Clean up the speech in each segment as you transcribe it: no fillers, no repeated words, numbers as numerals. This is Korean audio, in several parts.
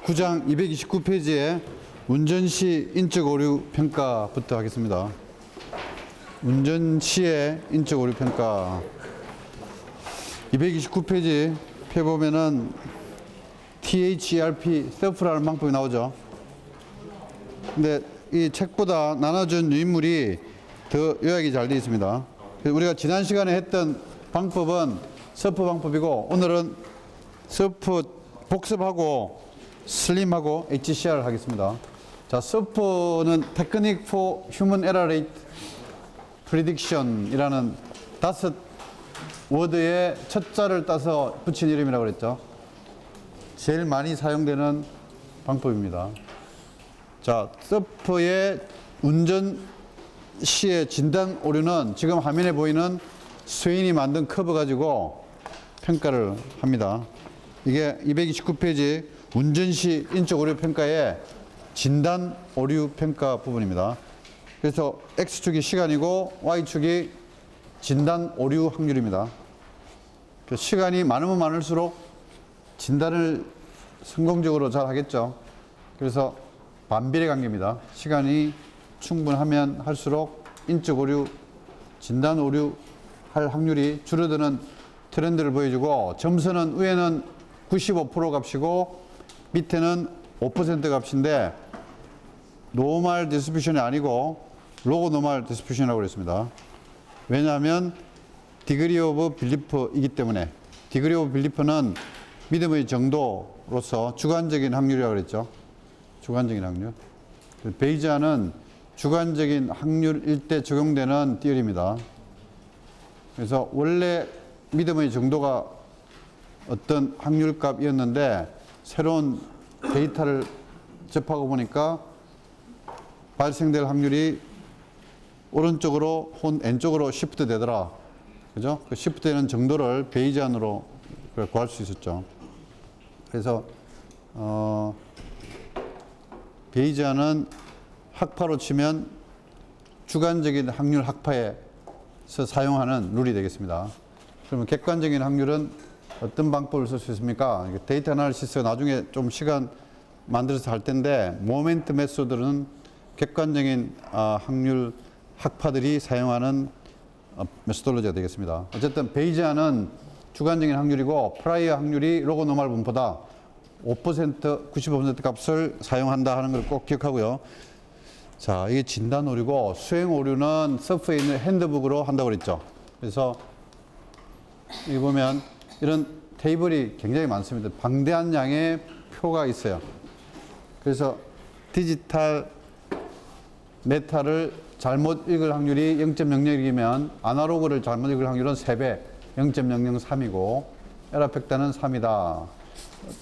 9장 229페이지에 운전 시 인적 오류 평가부터 하겠습니다. 운전 시의 인적 오류 평가. 229페이지 펴보면은 THERP, THEF라는 방법이 나오죠. 근데 이 책보다 나눠준 유인물이 더 요약이 잘 되어 있습니다. 우리가 지난 시간에 했던 방법은 서프 방법이고, 오늘은 서프 복습하고 슬림하고 HCR 하겠습니다. 자, 서프는 Technique for Human Error Rate Prediction 이라는 5워드의 첫 자를 따서 붙인 이름이라고 그랬죠. 제일 많이 사용되는 방법입니다. 자, 서프의 운전 시의 진단 오류는 지금 화면에 보이는 스웨인이 만든 커브 가지고 평가를 합니다. 이게 229페이지 운전 시 인적 오류 평가의 진단 오류 평가 부분입니다. 그래서 X축이 시간이고 Y축이 진단 오류 확률입니다. 시간이 많으면 많을수록 진단을 성공적으로 잘 하겠죠. 그래서 반비례 관계입니다. 시간이 충분하면 할수록 인적 오류, 진단 오류 할 확률이 줄어드는 트렌드를 보여주고, 점수는 위에는 95% 값이고 밑에는 5% 값인데 노멀 디스트리뷰션이 아니고 로고 노멀 디스트리뷰션이라고 그랬습니다. 왜냐하면 디그리 오브 빌리프이기 때문에. 디그리 오브 빌리프는 믿음의 정도로서 주관적인 확률이라고 그랬죠. 주관적인 확률. 베이지안은 주관적인 확률일 때 적용되는 띠어리입니다. 그래서 원래 믿음의 정도가 어떤 확률값이었는데 새로운 데이터를 접하고 보니까 발생될 확률이 오른쪽으로 혹은 왼쪽으로 시프트 되더라. 그죠? 그 시프트 되는 정도를 베이지안으로 구할 수 있었죠. 그래서 베이지안은 학파로 치면 주관적인 확률 학파에서 사용하는 룰이 되겠습니다. 그러면 객관적인 확률은 어떤 방법을 쓸 수 있습니까? 데이터 애널리시스가 나중에 좀 시간 만들어서 할 텐데, 모멘트 메소드는 객관적인 확률 학파들이 사용하는 메소돌로지가 되겠습니다. 어쨌든 베이지안은 주관적인 확률이고 프라이어 확률이 로고 노멀 분포다. 5%, 95% 값을 사용한다 하는 걸 꼭 기억하고요. 자, 이게 진단 오류고, 수행 오류는 서프에 있는 핸드북으로 한다고 그랬죠. 그래서 여기 보면 이런 테이블이 굉장히 많습니다. 방대한 양의 표가 있어요. 그래서 디지털 메타를 잘못 읽을 확률이 0.00이면 아날로그를 잘못 읽을 확률은 3배, 0.003이고 에러 팩터는 3이다.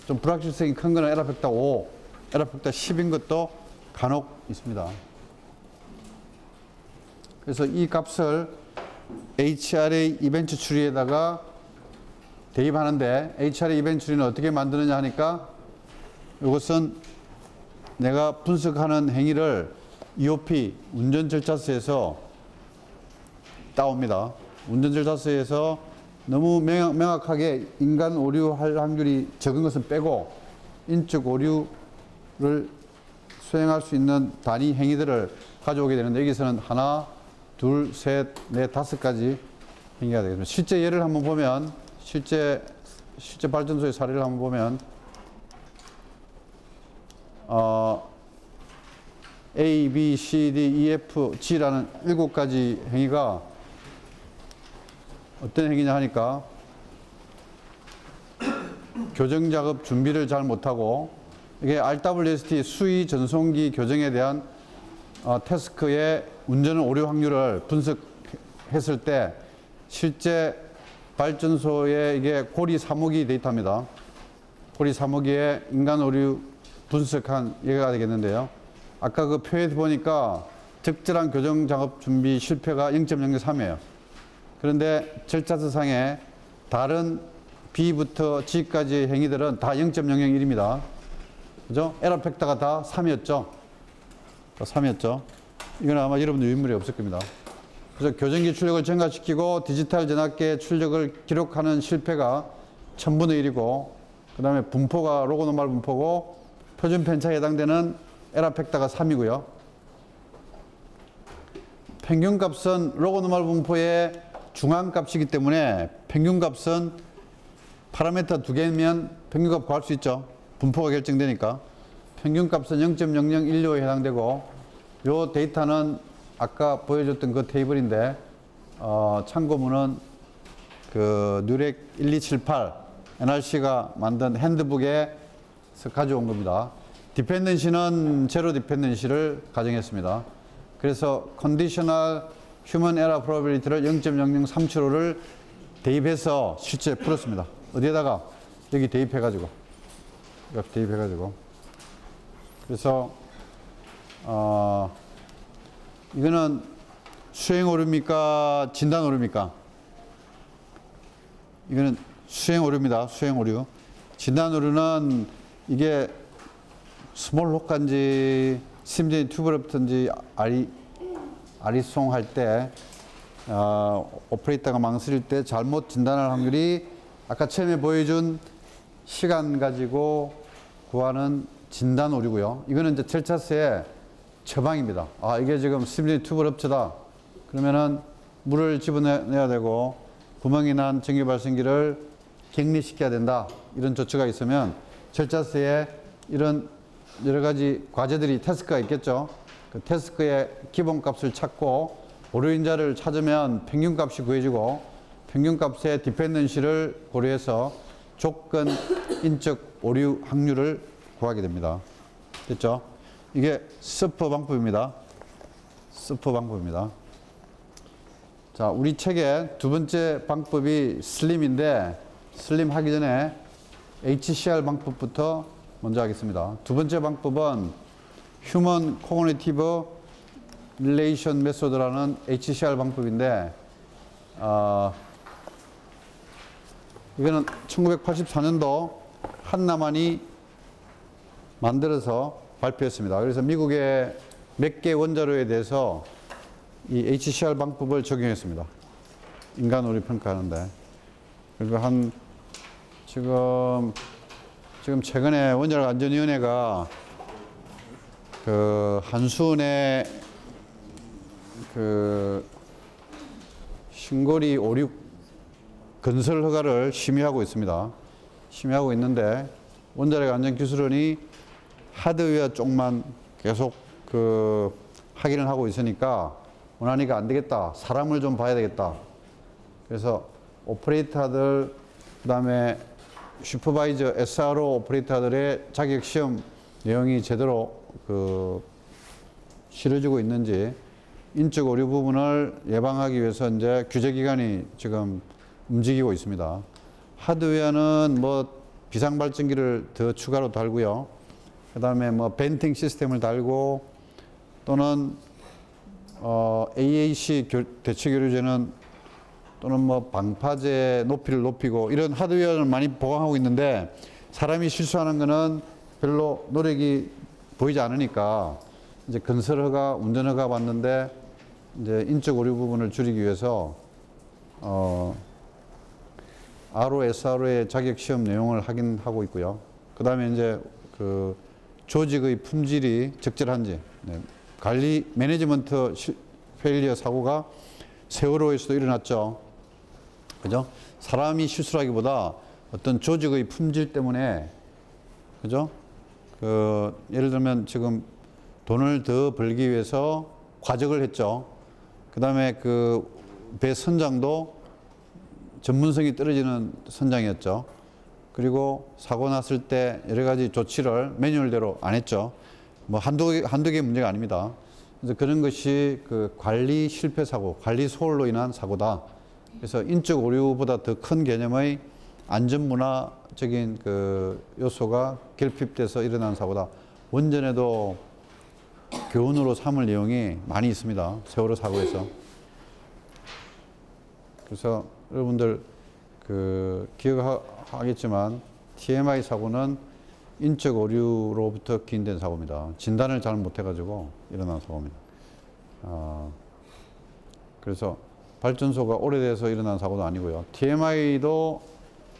좀 불확실성이 큰 거는 에러 팩터 5, 에러 팩터 10인 것도 간혹 있습니다. 그래서 이 값을 HRA 이벤트 추리에다가 대입하는데, HRA 이벤트 추리는 어떻게 만드느냐 하니까, 이것은 내가 분석하는 행위를 EOP, 운전 절차서에서 따옵니다. 운전 절차서에서 너무 명확하게 인간 오류할 확률이 적은 것은 빼고 인적 오류를 수행할 수 있는 단위 행위들을 가져오게 되는데, 여기서는 하나, 둘, 셋, 넷, 5가지 행위가 되겠습니다. 실제 예를 한번 보면, 실제 발전소의 사례를 한번 보면, A, B, C, D, E, F, G라는 7가지 행위가 어떤 행위냐 하니까, 교정 작업 준비를 잘 못하고, 이게 RWST 수위 전송기 교정에 대한 태스크의 운전 오류 확률을 분석했을 때 실제 발전소에 이게 고리 3호기 데이터입니다. 고리 3호기에 인간 오류 분석한 예가 되겠는데요. 아까 그 표에 보니까 적절한 교정 작업 준비 실패가 0.03이에요. 그런데 절차서상에 다른 B부터 G까지 행위들은 다 0.001입니다. 그죠? 에러 팩터가 다 3이었죠. 3이었죠. 이건 아마 여러분들 유인물이 없을 겁니다. 그래서 교정기 출력을 증가시키고 디지털 전압계 출력을 기록하는 실패가 1000분의 1이고, 그 다음에 분포가 로고 노멀 분포고 표준 편차에 해당되는 에라 팩터가 3이고요. 평균값은 로그 노멀 분포의 중앙값이기 때문에 평균값은 파라미터 2개면 평균값 구할 수 있죠. 분포가 결정되니까. 평균값은 0.0015에 해당되고 요 데이터는 아까 보여줬던 그 테이블인데 참고문은 그 뉴렉 1278 NRC가 만든 핸드북에서 가져온 겁니다. 디펜던시는 제로 디펜던시를 가정했습니다. 그래서 컨디셔널 휴먼 에러 프로베빌리티를 0.0035를 대입해서 실제 풀었습니다. 어디에다가? 여기 대입해가지고. 여기 대입해가지고. 그래서 이거는 수행 오류입니까? 진단 오류입니까? 이거는 수행 오류입니다. 수행 오류. 진단 오류는 이게 스몰 혹간지 심지어 튜브럽든지 아리송 할 때 오퍼레이터가 망설일 때 잘못 진단할 확률이 아까 처음에 보여준 시간 가지고 구하는 진단 오류고요. 이거는 이제 절차서의 처방입니다. 아, 이게 지금 심지어 튜브럽트다. 그러면은 물을 집어내야 되고 구멍이 난 전기 발생기를 격리시켜야 된다. 이런 조치가 있으면 절차서에 이런 여러 가지 과제들이 태스크가 있겠죠. 그 태스크의 기본값을 찾고 오류인자를 찾으면 평균값이 구해지고 평균값의 디펜던시를 고려해서 조건 인적 오류 확률을 구하게 됩니다. 됐죠? 이게 스프 방법입니다. 스프 방법입니다. 자, 우리 책의 두 번째 방법이 슬림인데 슬림 하기 전에 HCR 방법부터 먼저 하겠습니다. 두 번째 방법은 휴먼 코그니티브 릴레이션 메소드라는 HCR 방법인데 이거는 1984년도 한나만이 만들어서 발표했습니다. 그래서 미국의 몇 개 원자로에 대해서 이 HCR 방법을 적용했습니다. 인간 오류 평가하는데. 그리고 지금 최근에 원자력 안전위원회가 그 한수은의 그 신고리 오류 건설 허가를 심의하고 있습니다. 심의하고 있는데 원자력 안전기술원이 하드웨어 쪽만 계속 그 확인을 하고 있으니까 원하니까 안 되겠다. 사람을 좀 봐야 되겠다. 그래서 오퍼레이터들 그다음에 슈퍼바이저 SRO 오퍼레이터들의 자격 시험 내용이 제대로 실어지고 있는지 인적 오류 부분을 예방하기 위해서 이제 규제기관이 지금 움직이고 있습니다. 하드웨어는 뭐 비상발전기를 더 추가로 달고요. 그 다음에 뭐 벤팅 시스템을 달고 또는 AAC 대체교류제는 또는 뭐 방파제 높이를 높이고 이런 하드웨어를 많이 보강하고 있는데 사람이 실수하는 거는 별로 노력이 보이지 않으니까 이제 건설허가, 운전허가 받는데 이제 인적 오류 부분을 줄이기 위해서 RO/SRO의 자격 시험 내용을 확인하고 있고요. 그 다음에 이제 그 조직의 품질이 적절한지, 관리 매니지먼트 페일리어 사고가 세월호에서도 일어났죠. 그죠? 사람이 실수하기보다 어떤 조직의 품질 때문에, 그죠? 예를 들면 지금 돈을 더 벌기 위해서 과적을 했죠. 그 다음에 그 배 선장도 전문성이 떨어지는 선장이었죠. 그리고 사고 났을 때 여러 가지 조치를 매뉴얼대로 안 했죠. 뭐 한두 개의 문제가 아닙니다. 그래서 그런 것이 그 관리 실패 사고, 관리 소홀로 인한 사고다. 그래서 인적 오류보다 더 큰 개념의 안전문화적인 그 요소가 결핍돼서 일어난 사고다. 원전에도 교훈으로 삼을 내용이 많이 있습니다. 세월호 사고에서. 그래서 여러분들 기억하겠지만 TMI 사고는 인적 오류로부터 기인된 사고입니다. 진단을 잘 못해가지고 일어난 사고입니다. 그래서 발전소가 오래돼서 일어난 사고도 아니고요. TMI도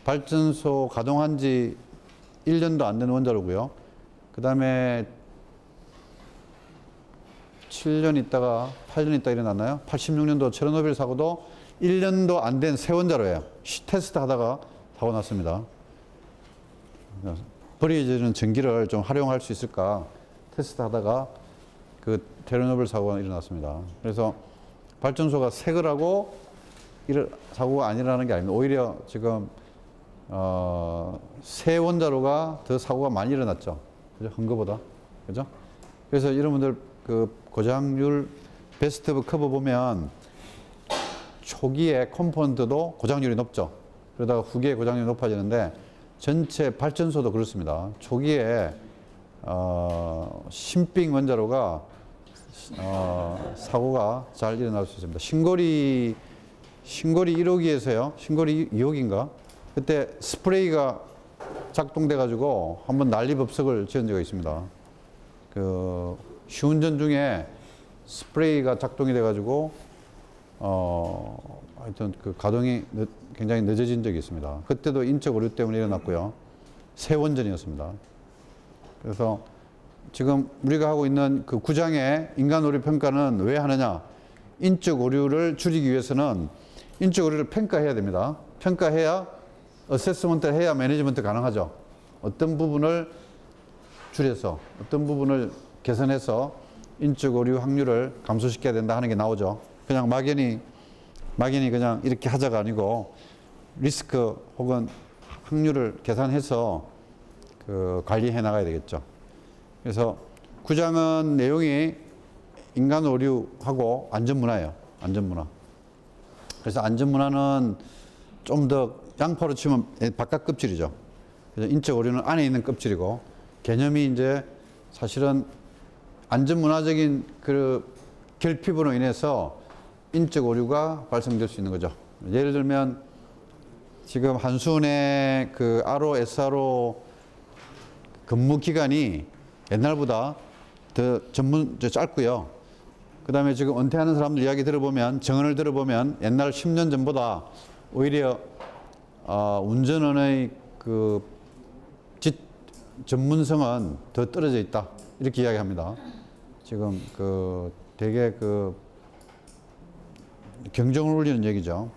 발전소 가동한 지 1년도 안 된 원자로고요. 그 다음에 7년 있다가 8년 있다가 일어났나요? 86년도 체르노빌 사고도 1년도 안 된 새 원자로예요. 테스트 하다가 사고 났습니다. 버려지는 전기를 좀 활용할 수 있을까 테스트 하다가 그 체르노빌 사고가 일어났습니다. 그래서 발전소가 새 거라고 사고가 안 일어나는 게 아닙니다. 오히려 지금 새 원자로가 더 사고가 많이 일어났죠. 그죠? 헌거보다. 그죠? 그래서 여러분들 그 고장률 베스트 오브 커브 보면 초기에 컴포넌트도 고장률이 높죠. 그러다가 후기에 고장률이 높아지는데 전체 발전소도 그렇습니다. 초기에 신빙 원자로가 사고가 잘 일어날 수 있습니다. 신고리 1호기에서요. 신고리 2호기인가? 그때 스프레이가 작동돼 가지고 한번 난리법석을 지은 적이 있습니다. 그 시운전 중에 스프레이가 작동이 돼 가지고 하여튼 그 가동이 굉장히 늦어진 적이 있습니다. 그때도 인적 오류 때문에 일어났고요. 새 원전이었습니다. 그래서 지금 우리가 하고 있는 그 구장의 인간 오류 평가는 왜 하느냐? 인적 오류를 줄이기 위해서는 인적 오류를 평가해야 됩니다. 평가해야 어세스먼트를 해야 매니지먼트 가능하죠. 어떤 부분을 줄여서 어떤 부분을 개선해서 인적 오류 확률을 감소시켜야 된다 하는 게 나오죠. 그냥 막연히 그냥 이렇게 하자가 아니고 리스크 혹은 확률을 계산해서 그 관리해 나가야 되겠죠. 그래서 구장은 내용이 인간 오류하고 안전문화예요. 안전문화. 그래서 안전문화는 좀 더 양파로 치면 바깥 껍질이죠. 그래서 인적 오류는 안에 있는 껍질이고 개념이 이제 사실은 안전문화적인 그 결핍으로 인해서 인적 오류가 발생될 수 있는 거죠. 예를 들면 지금 한수은의 그 RO, SRO 근무 기간이 옛날보다 더 짧고요. 그 다음에 지금 은퇴하는 사람들 이야기 들어보면, 정언을 들어보면 옛날 10년 전보다 오히려 운전원의 그 전문성은 더 떨어져 있다. 이렇게 이야기합니다. 지금 그 되게 그 경쟁을 올리는 얘기죠.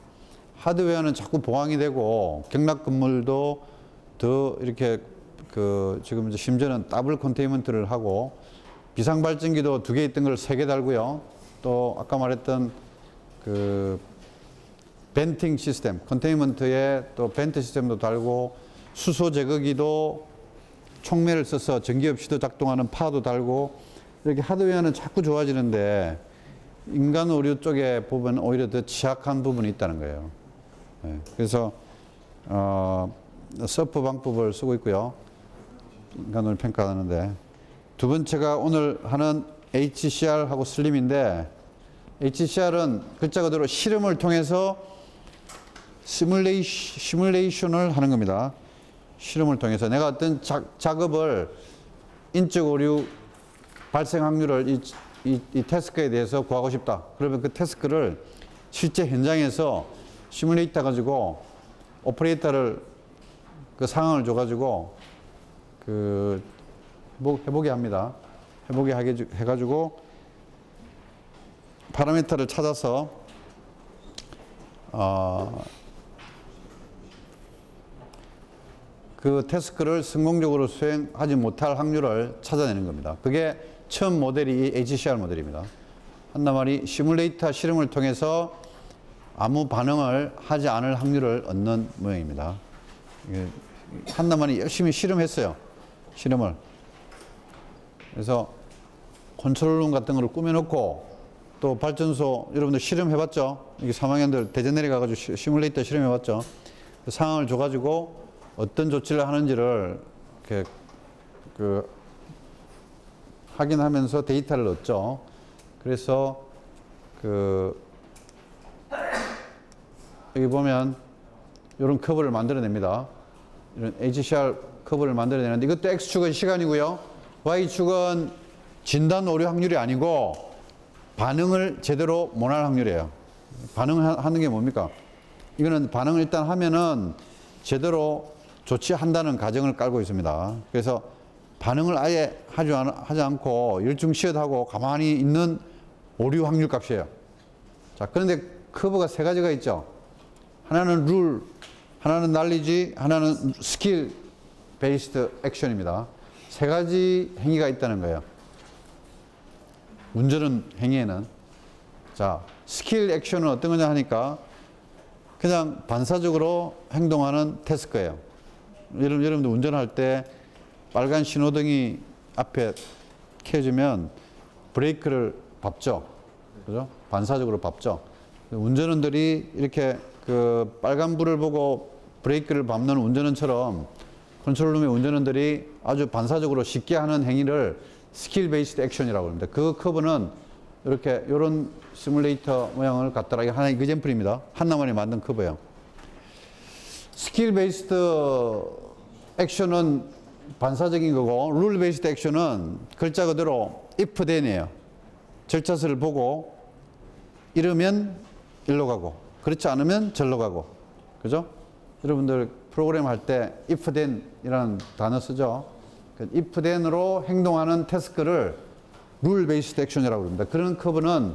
하드웨어는 자꾸 보강이 되고 경락 건물도 더 이렇게 그 지금 이제 심지어는 더블 컨테인먼트를 하고 비상 발전기도 2개 있던 걸 3개 달고요. 또 아까 말했던 그 벤팅 시스템, 컨테인먼트에 또 벤트 시스템도 달고 수소 제거기도 촉매를 써서 전기 없이도 작동하는 파도 달고 이렇게 하드웨어는 자꾸 좋아지는데 인간 오류 쪽에 보면 오히려 더 취약한 부분이 있다는 거예요. 네. 그래서 서프 방법을 쓰고 있고요. 인간 오류 평가하는데 두 번째가 오늘 하는 HCR하고 슬림인데 HCR은 글자 그대로 실험을 통해서 시뮬레이션을 하는 겁니다. 실험을 통해서 내가 어떤 작업을 인적 오류 발생 확률을 이 태스크에 대해서 구하고 싶다. 그러면 그 태스크를 실제 현장에서 시뮬레이터 가지고 오퍼레이터를 그 상황을 줘가지고 그 해보게 합니다. 해보게 해가지고 파라미터를 찾아서 그 태스크를 성공적으로 수행하지 못할 확률을 찾아내는 겁니다. 그게 처음 모델이 HCR 모델입니다. 한단 말이 시뮬레이터 실험을 통해서 아무 반응을 하지 않을 확률을 얻는 모양입니다. 한단 말이 열심히 실험했어요. 실험을. 그래서 컨트롤룸 같은 거를 꾸며놓고 또 발전소 여러분들 실험해봤죠? 이게 3학년들 대전 내려가가지고 시뮬레이터 실험해봤죠? 그 상황을 줘가지고 어떤 조치를 하는지를 이렇게 그 확인하면서 데이터를 얻죠. 그래서 그 여기 보면 이런 커브를 만들어냅니다. 이런 HCR 커브를 만들어내는데 이것도 X축은 시간이고요. Y축은 진단 오류 확률이 아니고 반응을 제대로 못할 확률이에요. 반응하는 게 뭡니까? 이거는 반응을 일단 하면은 제대로 조치한다는 가정을 깔고 있습니다. 그래서 반응을 아예 하지 않고 열중시엇하고 가만히 있는 오류 확률 값이에요. 자, 그런데 커브가 세 가지가 있죠. 하나는 룰, 하나는 날리지, 하나는 스킬 베이스드 액션입니다. 세 가지 행위가 있다는 거예요. 운전은 행위에는. 자, 스킬 액션은 어떤 거냐 하니까 그냥 반사적으로 행동하는 태스크예요. 여러분들 운전할 때 빨간 신호등이 앞에 켜지면 브레이크를 밟죠. 그죠? 반사적으로 밟죠. 운전원들이 이렇게 그 빨간불을 보고 브레이크를 밟는 운전원처럼 컨트롤룸의 운전원들이 아주 반사적으로 쉽게 하는 행위를 스킬 베이스드 액션이라고 합니다. 그 커브는 이렇게 이런 시뮬레이터 모양을 갖다가 하나의 이그젬플입니다. 한나만이 만든 커브예요. 스킬 베이스드 액션은 반사적인 거고 룰 베이스드 액션은 글자 그대로 if then이에요. 절차서를 보고 이러면 일로 가고 그렇지 않으면 절로 가고. 그죠? 여러분들 프로그램 할 때 if then 이라는 단어 쓰죠. if then으로 행동하는 태스크를 룰 베이스드 액션이라고 합니다. 그런 커브는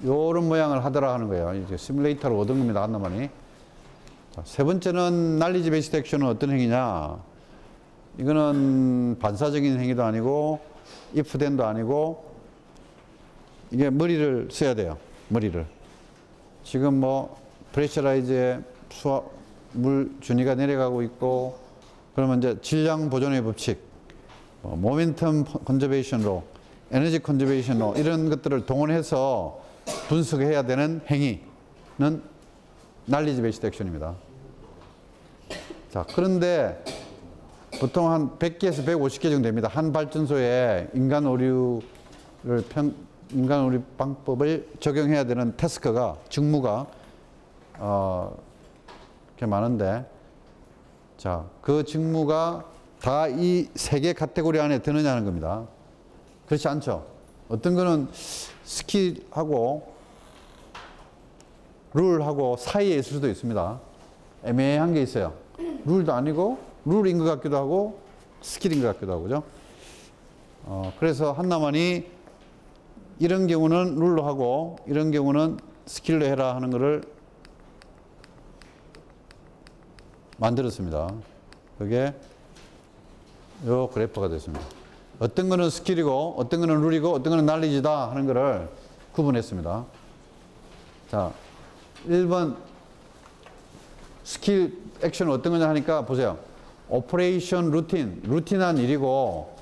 이런 모양을 하더라 하는 거예요. 이제 시뮬레이터로 얻은 겁니다. 한나만이. 세 번째는 날리지 베이스드 액션은 어떤 행위냐. 이거는 반사적인 행위도 아니고 if then도 아니고 이게 머리를 써야 돼요. 머리를. 지금 뭐 프레셔라이즈에 물 준위가 내려가고 있고 그러면 이제 질량 보존의 법칙, 모멘텀 컨저베이션로, 에너지 컨저베이션로 이런 것들을 동원해서 분석해야 되는 행위는 날리지 베이스드 액션입니다. 자, 그런데 보통 한 100개에서 150개 정도 됩니다. 한 발전소에 인간 오류 방법을 적용해야 되는 태스크가, 직무가, 이렇게 많은데, 자, 그 직무가 다 이 세 개 카테고리 안에 드느냐는 겁니다. 그렇지 않죠. 어떤 거는 스킬하고 룰하고 사이에 있을 수도 있습니다. 애매한 게 있어요. 룰도 아니고 룰인 것 같기도 하고 스킬인 것 같기도 하고, 그죠? 그래서 한나만이 이런 경우는 룰로 하고 이런 경우는 스킬로 해라 하는 거를 만들었습니다. 그게 요 그래프가 됐습니다. 어떤 거는 스킬이고 어떤 거는 룰이고 어떤 거는 날리지다 하는 거를 구분했습니다. 자, 1번 스킬 액션은 어떤 거냐 하니까 보세요. 오퍼레이션 루틴한 일이고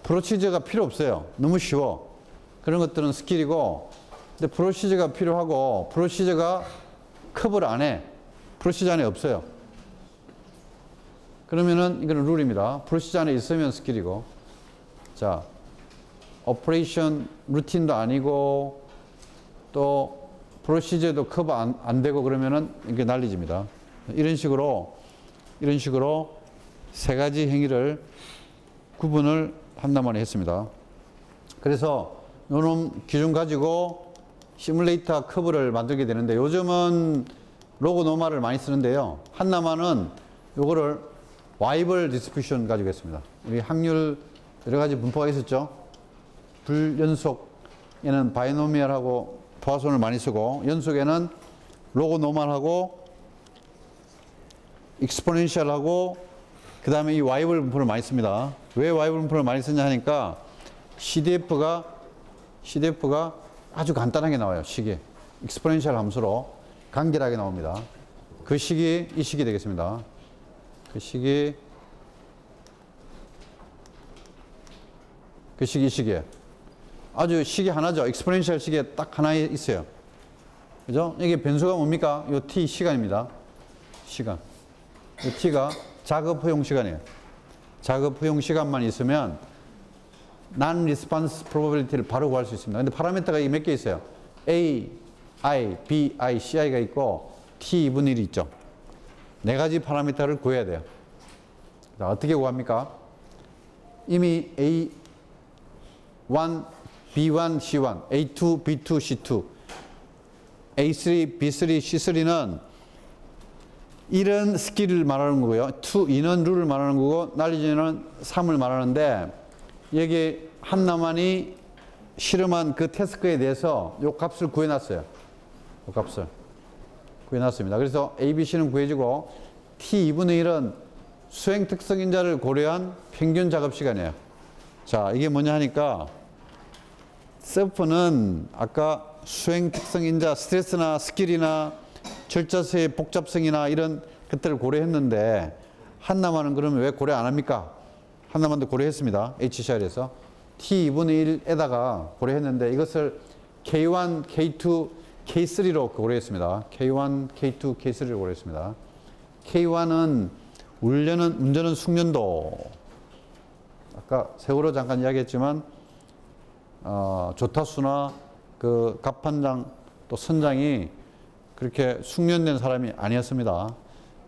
프로시저가 필요 없어요. 너무 쉬워. 그런 것들은 스킬이고, 근데 프로시저가 필요하고 프로시저가 커버를 안 해. 프로시저 안에 없어요. 그러면은 이거는 룰입니다. 프로시저 안에 있으면 스킬이고. 자, 오퍼레이션 루틴도 아니고 또 프로시저도 커버 안 되고 그러면은 이게 날리집니다. 이런 식으로 세 가지 행위를 구분을 한나만에 했습니다. 그래서 이런 기준 가지고 시뮬레이터 커브를 만들게 되는데, 요즘은 로고 노마를 많이 쓰는데요. 한나만은 요거를 와이벌 디스트리뷰션 가지고 했습니다. 우리 확률 여러 가지 분포가 있었죠. 불연속에는 바이노미얼하고 포화손을 많이 쓰고, 연속에는 로고 노멀하고 익스포넨셜하고 그 다음에 이 와이벌 분포를 많이 씁니다. 왜 와이벌 분포를 많이 쓰냐 하니까 CDF가 아주 간단하게 나와요. 식이 익스포넨셜 함수로 간결하게 나옵니다. 그 식이 이 식이 되겠습니다. 그 식이 이 식이에요. 아주 식이 하나죠. 익스포넨셜 식이 딱 하나 있어요. 그죠? 이게 변수가 뭡니까? 요 t 시간입니다. 시간. 이 t가 작업 허용 시간이에요. 작업 허용 시간만 있으면 non-response probability를 바로 구할 수 있습니다. 근데 파라미터가 몇 개 있어요. A, I, B, I, CI가 있고 T 2분의 1이 있죠. 네 가지 파라미터를 구해야 돼요. 자, 어떻게 구합니까? 이미 A1, B1, C1, A2, B2, C2, A3, B3, C3는 1은 스킬을 말하는 거고요. 2는 룰을 말하는 거고 난리지는 3을 말하는데 여기 한나만이 실험한 그 태스크에 대해서 요 값을 구해놨어요. 요 값을 구해놨습니다. 그래서 ABC는 구해지고 T2분의 1은 수행 특성인자를 고려한 평균 작업 시간이에요. 자, 이게 뭐냐 하니까 서프는 아까 수행 특성인자 스트레스나 스킬이나 절차서의 복잡성이나 이런 것들을 고려했는데 한나만은 그러면 왜 고려 안 합니까? 한나만도 고려했습니다. HCR에서 T2분의 1에다가 고려했는데 이것을 K1, K2, K3로 고려했습니다. K1, K2, K3로 고려했습니다. K1은 운전은 숙련도. 아까 세월호 잠깐 이야기했지만 조타수나 그 갑판장 또 선장이 그렇게 숙련된 사람이 아니었습니다.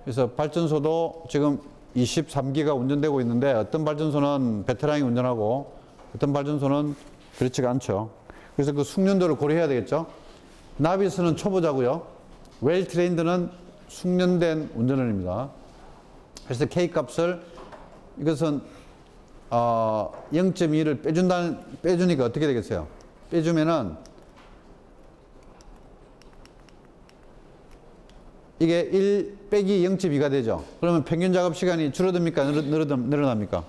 그래서 발전소도 지금 23기가 운전되고 있는데 어떤 발전소는 베테랑이 운전하고 어떤 발전소는 그렇지가 않죠. 그래서 그 숙련도를 고려해야 되겠죠. 나비스는 초보자고요. 웰 트레인드는 숙련된 운전원입니다. 그래서 K 값을 이것은 0.2를 빼주니까 어떻게 되겠어요? 빼주면은 이게 1 빼기 0.2가 되죠. 그러면 평균 작업 시간이 줄어듭니까? 늘어납니까?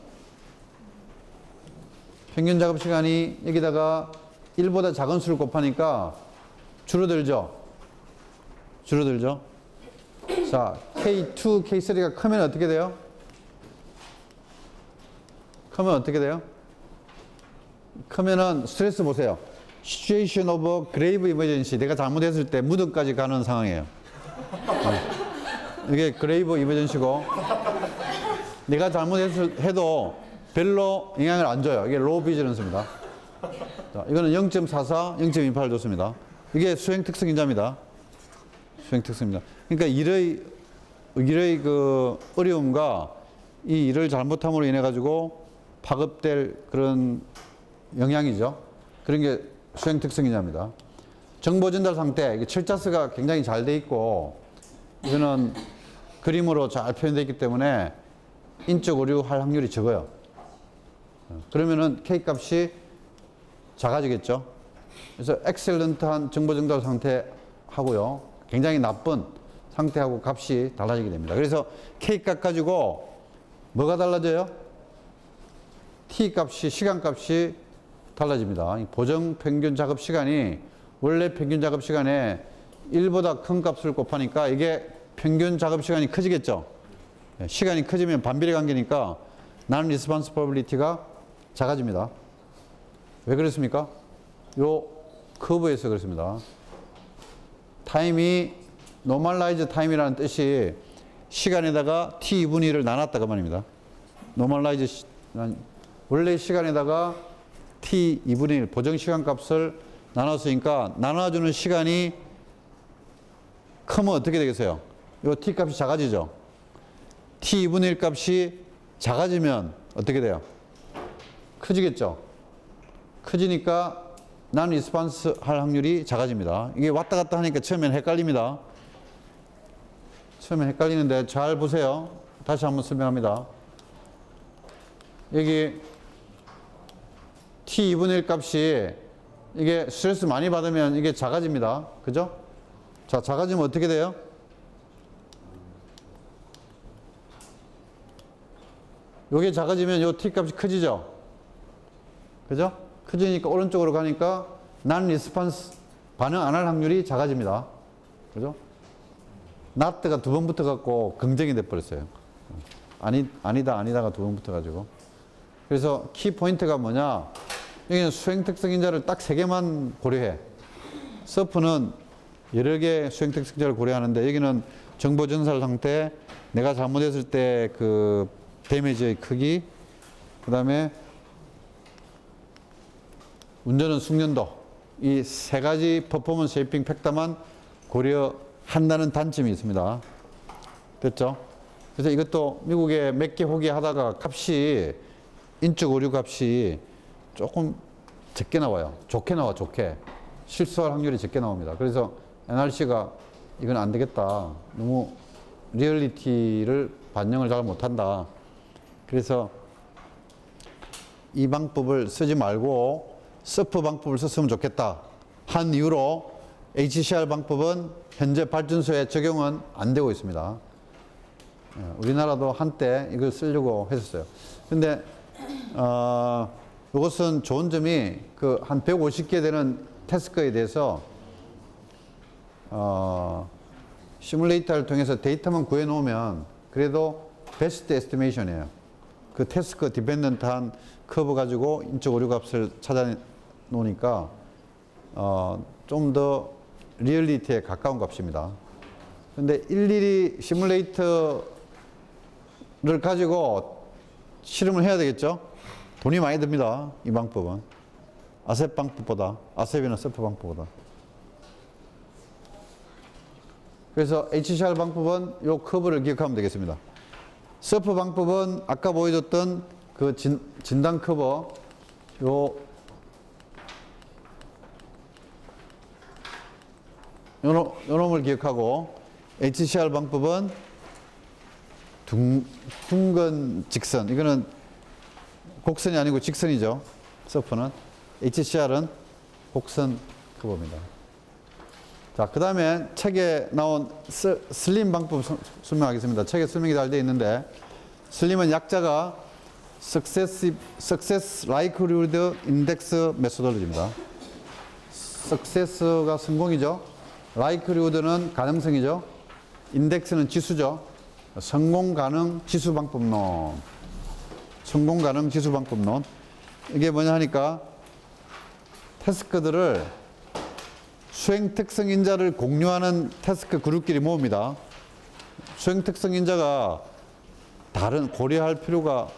평균 작업 시간이 여기다가 1보다 작은 수를 곱하니까 줄어들죠. 줄어들죠. 자, K2, K3가 크면 어떻게 돼요? 크면 어떻게 돼요? 크면은 스트레스 보세요. Situation of grave emergency. 내가 잘못했을 때 무덤까지 가는 상황이에요. 이게 그레이브 이머전시고 내가 잘못해도 별로 영향을 안 줘요. 이게 로우 비즈넌스입니다. 자, 이거는 0.44, 0.28 줬습니다. 이게 수행 특성인자입니다. 수행 특성입니다. 그러니까 일의 그 어려움과 이 일을 잘못함으로 인해 가지고 파급될 그런 영향이죠. 그런 게 수행 특성인자입니다. 정보 전달 상태, 이게 철자스가 굉장히 잘 돼 있고 이거는 그림으로 잘 표현되어 있기 때문에 인적 오류할 확률이 적어요. 그러면은 K 값이 작아지겠죠. 그래서 엑셀런트한 정보 전달 상태하고요, 굉장히 나쁜 상태하고 값이 달라지게 됩니다. 그래서 K 값 가지고 뭐가 달라져요? T 값이, 시간 값이 달라집니다. 보정 평균 작업 시간이 원래 평균 작업 시간에 1보다 큰 값을 곱하니까 이게 평균 작업 시간이 커지겠죠. 시간이 커지면 반비례 관계니까 나는 리스폰스 프로비리티가 작아집니다. 왜 그렇습니까? 요 커브에서 그렇습니다. 타임이 노멀라이즈 타임이라는 뜻이 시간에다가 T2분의 1을 나눴다 그 말입니다. 노멀라이즈 원래 시간에다가 T2분의 1 보정 시간 값을 나눴으니까 나눠주는 시간이 크면 어떻게 되겠어요? 이 T 값이 작아지죠. T2분의 1 값이 작아지면 어떻게 돼요? 커지겠죠. 커지니까 난 리스폰스 할 확률이 작아집니다. 이게 왔다 갔다 하니까 처음엔 헷갈립니다. 처음엔 헷갈리는데 잘 보세요. 다시 한번 설명합니다. 여기 T2분의 1 값이 이게 스트레스 많이 받으면 이게 작아집니다. 그죠? 자, 작아지면 어떻게 돼요? 요게 작아지면 요 T 값이 커지죠? 그죠? 커지니까 오른쪽으로 가니까 난 리스폰스 반응 안 할 확률이 작아집니다. 그죠? not가 두 번 붙어갖고 긍정이 돼버렸어요. 아니다가 두 번 붙어가지고. 그래서 키 포인트가 뭐냐? 여기는 수행 특성인자를 딱 3개만 고려해. 서프는 여러 개의 수행 특성인자를 고려하는데 여기는 정보 전달 상태, 내가 잘못했을 때 그 데미지의 크기, 그 다음에 운전은 숙련도, 이 3가지 퍼포먼스 쉐이핑 팩터만 고려한다는 단점이 있습니다. 됐죠? 그래서 이것도 미국에 몇 개 호기하다가 값이, 인적 오류 값이 조금 적게 나와요. 좋게 나와, 좋게. 실수할 확률이 적게 나옵니다. 그래서 NRC가 이건 안 되겠다. 너무 리얼리티를 반영을 잘 못한다. 그래서 이 방법을 쓰지 말고 서프 방법을 썼으면 좋겠다 한 이유로 HCR 방법은 현재 발전소에 적용은 안 되고 있습니다. 우리나라도 한때 이걸 쓰려고 했었어요. 근데 이것은 좋은 점이 그 한 150개 되는 태스크에 대해서 시뮬레이터를 통해서 데이터만 구해 놓으면 그래도 베스트 에스티메이션이에요. 그 태스크 디펜던트한 커브 가지고 인적 오류 값을 찾아 놓으니까 좀 더 리얼리티에 가까운 값입니다. 근데 일일이 시뮬레이터를 가지고 실험을 해야 되겠죠? 돈이 많이 듭니다. 이 방법은. 아셉 방법보다, 아셉이나 서프 방법보다. 그래서 HCR 방법은 이 커브를 기억하면 되겠습니다. 서프 방법은 아까 보여줬던 그 진단 커브, 요 놈을 기억하고, HCR 방법은 둥근 직선. 이거는 곡선이 아니고 직선이죠. 서프는. HCR은 곡선 커브입니다. 자, 그 다음에 책에 나온 슬림 방법 설명하겠습니다. 책에 설명이 잘 되어 있는데, 슬림은 약자가 Success Likelihood Index Methodology입니다. Success가 성공이죠. Likelihood는 가능성이죠. Index는 지수죠. 성공 가능 지수 방법론. 성공 가능 지수 방법론. 이게 뭐냐 하니까 태스크들을 수행 특성 인자를 공유하는 태스크 그룹끼리 모읍니다. 수행 특성 인자가 다른 고려할 필요가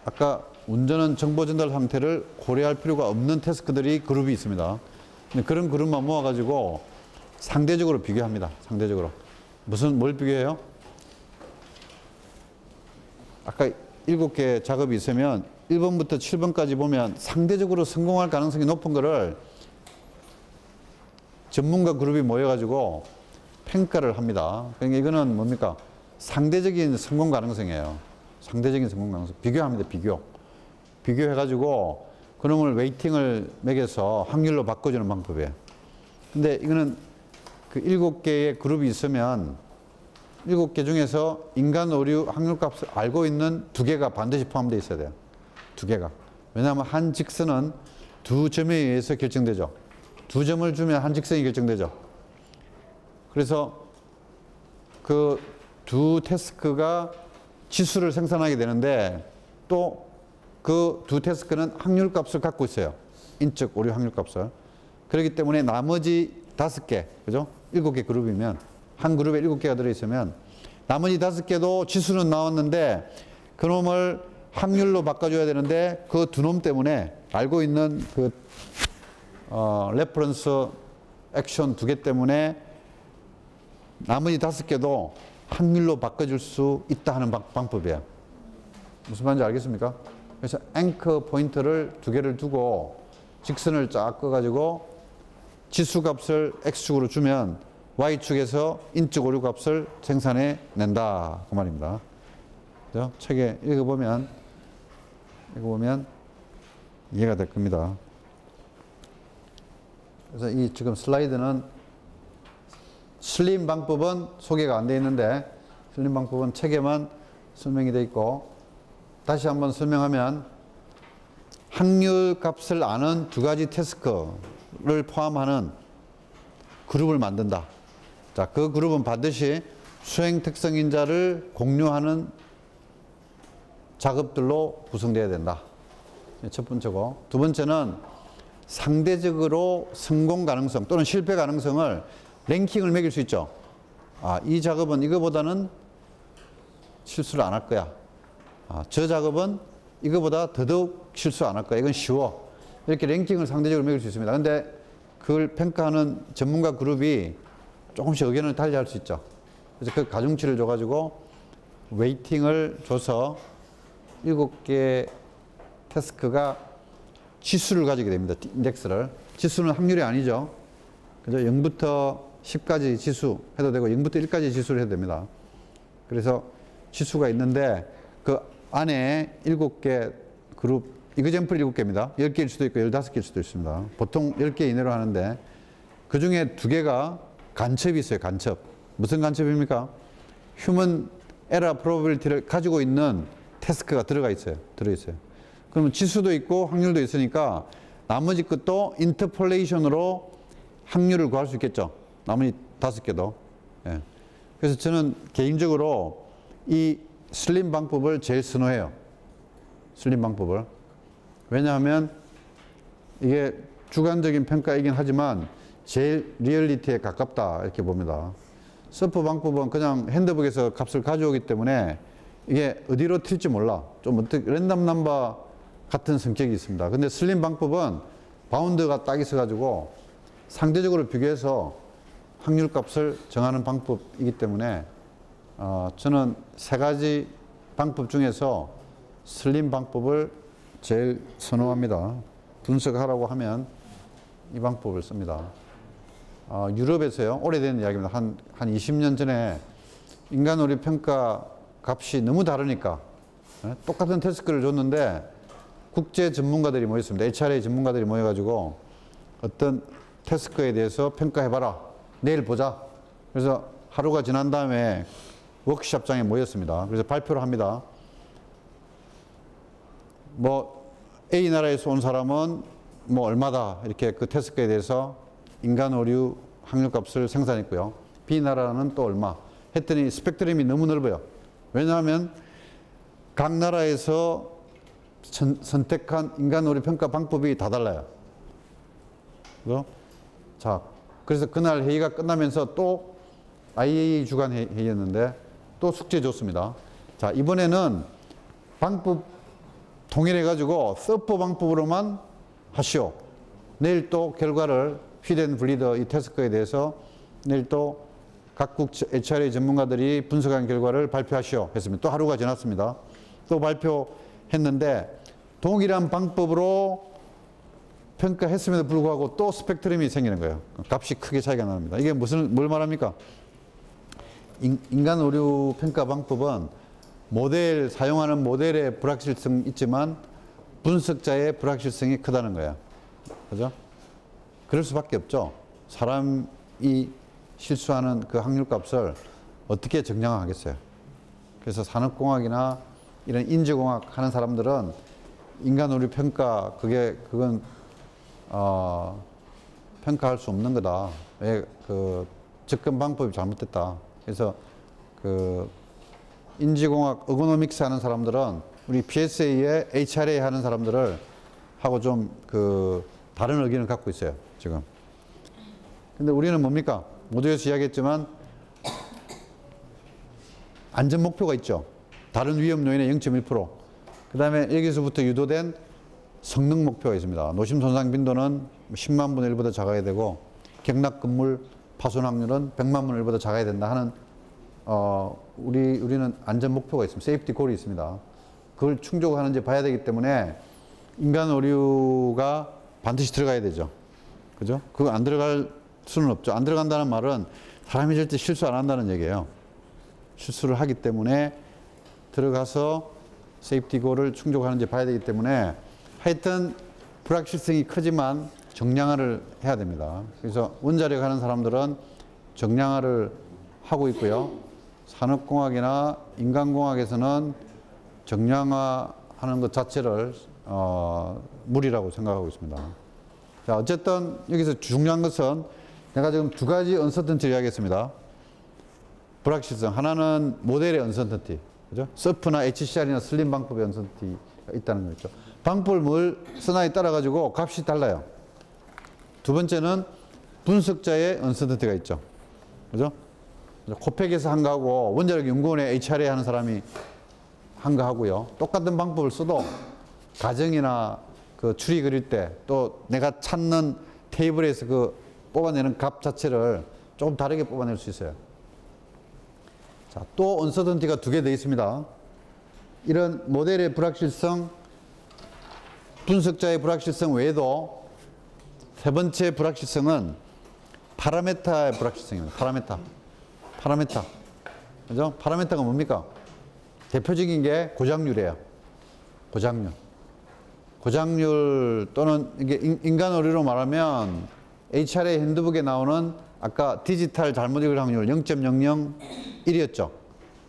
아까 운전은 정보 전달 상태를 고려할 필요가 없는 태스크들이 그룹이 있습니다. 그런 그룹만 모아가지고 상대적으로 비교합니다. 상대적으로. 뭘 비교해요? 아까 7개 작업이 있으면 1번부터 7번까지 보면 상대적으로 성공할 가능성이 높은 거를 전문가 그룹이 모여가지고 평가를 합니다. 그러니까 이거는 뭡니까? 상대적인 성공 가능성이에요. 상대적인 성공 가능성. 비교합니다. 비교해가지고 그놈을 웨이팅을 매겨서 확률로 바꿔주는 방법이에요. 근데 이거는 그 7개의 그룹이 있으면 7개 중에서 인간 오류 확률값을 알고 있는 2개가 반드시 포함되어 있어야 돼요. 2개가. 왜냐하면 한 직선은 2점에 의해서 결정되죠. 2점을 주면 한 직선이 결정되죠. 그래서 그 2 태스크가 지수를 생산하게 되는데 또 그 2 태스크는 확률값을 갖고 있어요. 인적 오류 확률값을. 그렇기 때문에 나머지 5개, 그죠? 7개 그룹이면 한 그룹에 7개가 들어있으면 나머지 5개도 지수는 나왔는데 그놈을 확률로 바꿔줘야 되는데 그 2놈 때문에 알고 있는 그 레퍼런스 액션 2개 때문에 나머지 5개도 확률로 바꿔줄 수 있다 하는 방법이에요. 무슨 말인지 알겠습니까? 그래서 앵커 포인트를 2개를 두고 직선을 쫙 꺼가지고 지수값을 X축으로 주면 Y축에서 인적 오류 값을 생산해 낸다. 그 말입니다. 그죠? 책에 읽어보면 이해가 될 겁니다. 그래서 이 지금 슬라이드는 슬림 방법은 소개가 안 되어 있는데 슬림 방법은 책에만 설명이 되어 있고 다시 한번 설명하면 확률 값을 아는 2가지 태스크를 포함하는 그룹을 만든다. 자, 그 그룹은 반드시 수행 특성 인자를 공유하는 작업들로 구성되어야 된다. 첫 번째고. 두 번째는 상대적으로 성공 가능성 또는 실패 가능성을 랭킹을 매길 수 있죠. 아, 이 작업은 이거보다는 실수를 안 할 거야. 아, 저 작업은 이거보다 더더욱 실수 안 할 거야. 이건 쉬워. 이렇게 랭킹을 상대적으로 매길 수 있습니다. 근데 그걸 평가하는 전문가 그룹이 조금씩 의견을 달리 할 수 있죠. 그래서 그 가중치를 줘가지고 웨이팅을 줘서 7개 태스크가 지수를 가지게 됩니다. 인덱스를. 지수는 확률이 아니죠. 그죠? 0부터 10가지 지수 해도 되고 0부터 1까지 지수를 해도 됩니다. 그래서 지수가 있는데 그 안에 7개 그룹, 이그젠플 7개입니다. 10개일 수도 있고 15개일 수도 있습니다. 보통 10개 이내로 하는데 그 중에 2개가 간첩이 있어요. 간첩. 무슨 간첩입니까? 휴먼 에러 프로버빌리티를 가지고 있는 태스크가 들어있어요. 그러면 지수도 있고 확률도 있으니까 나머지 것도 인터폴레이션으로 확률을 구할 수 있겠죠. 나머지 5개도. 예. 그래서 저는 개인적으로 이 슬림 방법을 제일 선호해요. 슬림 방법을. 왜냐하면 이게 주관적인 평가이긴 하지만 제일 리얼리티에 가깝다 이렇게 봅니다. 서프 방법은 그냥 핸드북에서 값을 가져오기 때문에 이게 어디로 튈지 몰라. 좀 어떻게 랜덤 넘버 같은 성격이 있습니다. 근데 슬림 방법은 바운드가 딱 있어가지고 상대적으로 비교해서 확률값을 정하는 방법이기 때문에 저는 3가지 방법 중에서 슬림 방법을 제일 선호합니다. 분석하라고 하면 이 방법을 씁니다. 유럽에서요, 오래된 이야기입니다. 한 20년 전에 인간 오류 평가 값이 너무 다르니까 똑같은 태스크를 줬는데 국제 전문가들이 모였습니다. HRA 전문가들이 모여가지고 어떤 태스크에 대해서 평가해봐라. 내일 보자. 그래서 하루가 지난 다음에 워크숍장에 모였습니다. 그래서 발표를 합니다. 뭐 A 나라에서 온 사람은 뭐 얼마다 이렇게 그 태스크에 대해서 인간 오류 확률값을 생산했고요. B 나라는 또 얼마. 했더니 스펙트럼이 너무 넓어요. 왜냐하면 각 나라에서 선택한 인간 오류 평가 방법이 다 달라요. 자, 그래서 그날 회의가 끝나면서 또 IAEA 주간 회의였는데 또 숙제 줬습니다. 자, 이번에는 방법 통일해가지고 서프 방법으로만 하시오. 내일 또 결과를 휘덴블리더 이 태스크에 대해서 내일 또 각국 HRA 전문가들이 분석한 결과를 발표하시오 했습니다. 또 하루가 지났습니다. 또 발표했는데 동일한 방법으로 평가했음에도 불구하고 또 스펙트럼이 생기는 거예요. 값이 크게 차이가 납니다. 이게 뭘 말합니까? 인간 오류 평가 방법은 사용하는 모델의 불확실성이 있지만 분석자의 불확실성이 크다는 거예요. 그죠? 그럴 수밖에 없죠. 사람이 실수하는 그 확률값을 어떻게 정량하겠어요? 그래서 산업공학이나 이런 인지공학 하는 사람들은 인간 오류 평가, 그건, 평가할 수 없는 거다. 왜, 접근 방법이 잘못됐다. 그래서, 인지공학, 어고노믹스 하는 사람들은 우리 PSA에 HRA 하는 사람들을 하고 좀, 다른 의견을 갖고 있어요. 지금. 근데 우리는 뭡니까? 모두에서 이야기했지만, 안전 목표가 있죠. 다른 위험 요인의 0.1%. 그 다음에 여기서부터 유도된 성능 목표가 있습니다. 노심 손상 빈도는 10만 분의 1보다 작아야 되고 경락 건물 파손 확률은 100만 분의 1보다 작아야 된다 하는 우리는 안전 목표가 있습니다. 세이프티 골이 있습니다. 그걸 충족하는지 봐야 되기 때문에 인간 오류가 반드시 들어가야 되죠. 그죠? 그거 안 들어갈 수는 없죠. 안 들어간다는 말은 사람이 절대 실수 안 한다는 얘기예요. 실수를 하기 때문에 들어가서 세이프티골을 충족하는지 봐야 되기 때문에 하여튼 불확실성이 크지만 정량화를 해야 됩니다. 그래서 원자력 하는 사람들은 정량화를 하고 있고요. 산업공학이나 인간공학에서는 정량화하는 것 자체를 무리라고 생각하고 있습니다. 자, 어쨌든 여기서 중요한 것은 내가 지금 2가지 언서턴티를 이야기했습니다. 불확실성. 하나는 모델의 언서턴티. 그죠? 서프나 HCR이나 슬림 방법의 언서턴티가 있다는 거죠. 방법을 뭘 쓰나에 따라 가지고 값이 달라요. 2번째는 분석자의 언서턴티가 있죠. 그죠? 코펙에서 한 거하고 원자력 연구원의 HRA 하는 사람이 한 거 하고요. 똑같은 방법을 써도 가정이나 그 추리 그릴 때 또 내가 찾는 테이블에서 뽑아내는 값 자체를 조금 다르게 뽑아낼 수 있어요. 자, 또 언서턴티가 2개 더 있습니다. 이런 모델의 불확실성, 분석자의 불확실성 외에도 3번째 불확실성은 파라메타의 불확실성입니다. 파라메타. 그죠? 파라메타가 뭡니까? 대표적인 게 고장률이에요. 고장률 또는 이게 인간 어휘로 말하면 HRA 핸드북에 나오는 아까 디지털 잘못 읽을 확률 0.001이었죠.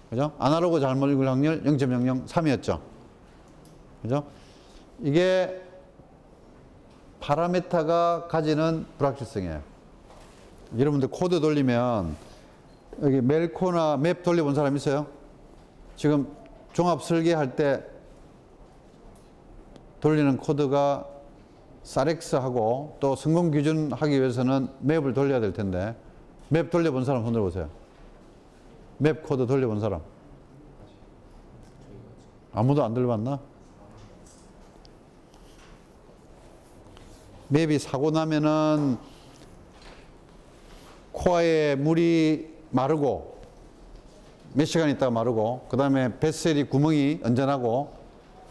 그죠? 아날로그 잘못 읽을 확률 0.003이었죠. 그죠? 이게 파라메타가 가지는 불확실성이에요. 여러분들 코드 돌리면 여기 멜코나 맵 돌려본 사람 있어요? 지금 종합 설계할 때 돌리는 코드가 사렉스하고 또 성공 기준 하기 위해서는 맵을 돌려야 될 텐데 맵 돌려본 사람 손 들어보세요. 맵 코드 돌려본 사람. 아무도 안 돌려봤나? 맵이 사고 나면은 코어에 물이 마르고 몇 시간 있다가 마르고 그 다음에 베셀이 구멍이 언전하고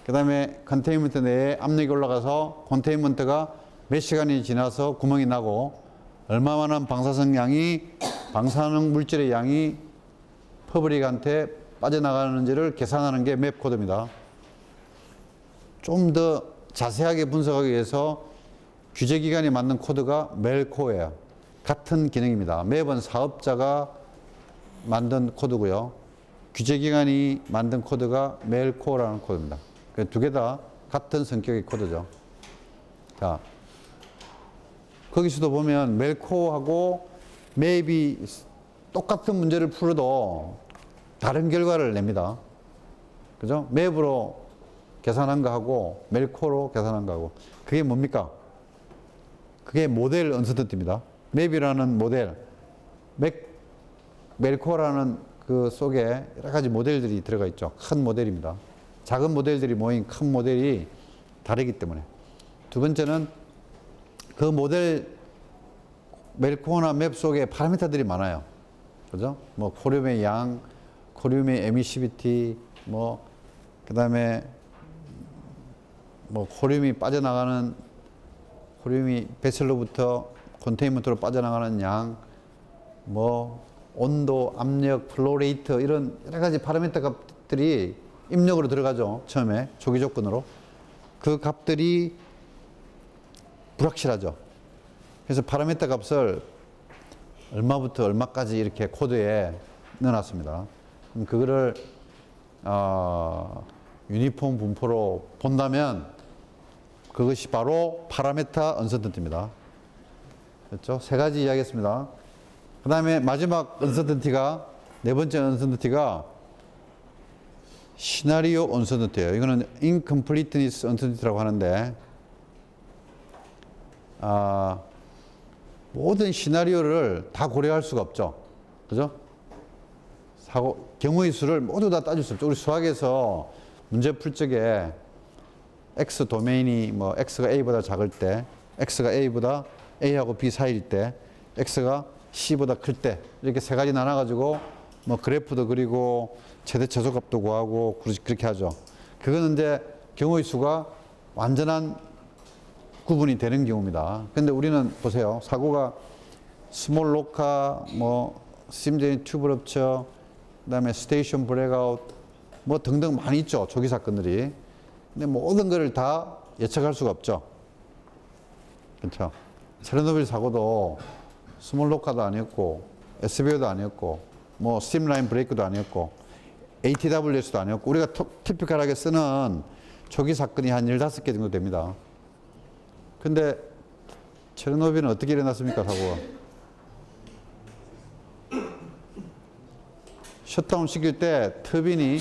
그 다음에 컨테인먼트 내에 압력이 올라가서 컨테인먼트가 몇 시간이 지나서 구멍이 나고 얼마만한 방사능 물질의 양이 퍼블릭한테 빠져나가는지를 계산하는 게 맵 코드입니다. 좀 더 자세하게 분석하기 위해서 규제기관이 만든 코드가 멜코어예요. 같은 기능입니다. 맵은 사업자가 만든 코드고요. 규제기관이 만든 코드가 멜코어라는 코드입니다. 두 개 다 같은 성격의 코드죠. 자, 거기서도 보면 멜코어하고 맵이 똑같은 문제를 풀어도 다른 결과를 냅니다. 그죠? 맵으로 계산한 거하고 멜코어로 계산한 거하고 그게 뭡니까? 그게 모델 언서턴티입니다. 맵이라는 모델, 멜코어라는 그 속에 여러 가지 모델들이 들어가 있죠. 큰 모델입니다. 작은 모델들이 모인 큰 모델이 다르기 때문에. 두 번째는 그 모델 멜코어나 맵 속에 파라미터들이 많아요. 그죠? 뭐 코륨의 양, 코륨의 에미시비티, 뭐 그다음에 뭐 코륨이 빠져나가는 코륨이 베슬로부터 컨테인먼트로 빠져나가는 양, 뭐 온도, 압력, 플로레이트 이런 여러 가지 파라미터 값들이 입력으로 들어가죠. 처음에 조기 조건으로. 그 값들이 불확실하죠. 그래서 파라미터 값을 얼마부터 얼마까지 이렇게 코드에 넣어놨습니다. 그럼 그거를 유니폼 분포로 본다면 그것이 바로 파라메타 언서턴티입니다. 그렇죠? 세 가지 이야기했습니다. 그 다음에 마지막 언서턴티가 네 번째 언서턴티가 시나리오 언서턴티예요. 이거는 incompleteness uncertainty라고 하는데 모든 시나리오를 다 고려할 수가 없죠. 그죠? 경우의 수를 모두 다 따질 수 없죠. 우리 수학에서 문제 풀 적에 X 도메인이 뭐 X가 A보다 작을 때, X가 A보다 A하고 B 사이일 때, X가 C보다 클 때, 이렇게 세 가지 나눠가지고 뭐 그래프도 그리고 최대 최소값도 구하고 그렇게 하죠. 그거는 이제 경우의 수가 완전한 구분이 되는 경우입니다. 근데 우리는 보세요. 사고가 스몰 로카, 뭐 심제인 튜브 럽처, 그다음에 스테이션 브레이크아웃 뭐 등등 많이 있죠. 조기 사건들이. 근데 모든 거를 다 예측할 수가 없죠. 그렇죠? 체르노빌 사고도 스몰 로카도 아니었고 SBO도 아니었고 뭐 스팀라인 브레이크도 아니었고 ATWS도 아니었고 우리가 티피컬하게 쓰는 조기 사건이 한 15개 정도 됩니다. 근데 체르노빌은 어떻게 일어났습니까, 사고가? 셧다운 시킬 때 터빈이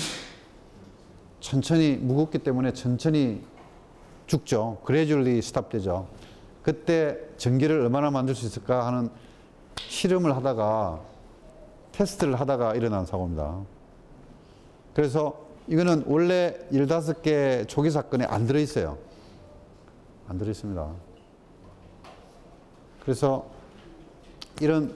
천천히 무겁기 때문에 천천히 죽죠. 그래줄리 스탑되죠. 그때 전기를 얼마나 만들 수 있을까 하는 실험을 하다가 테스트를 하다가 일어난 사고입니다. 그래서 이거는 원래 15개 조기 사건에 안 들어있어요. 안 들어있습니다. 그래서 이런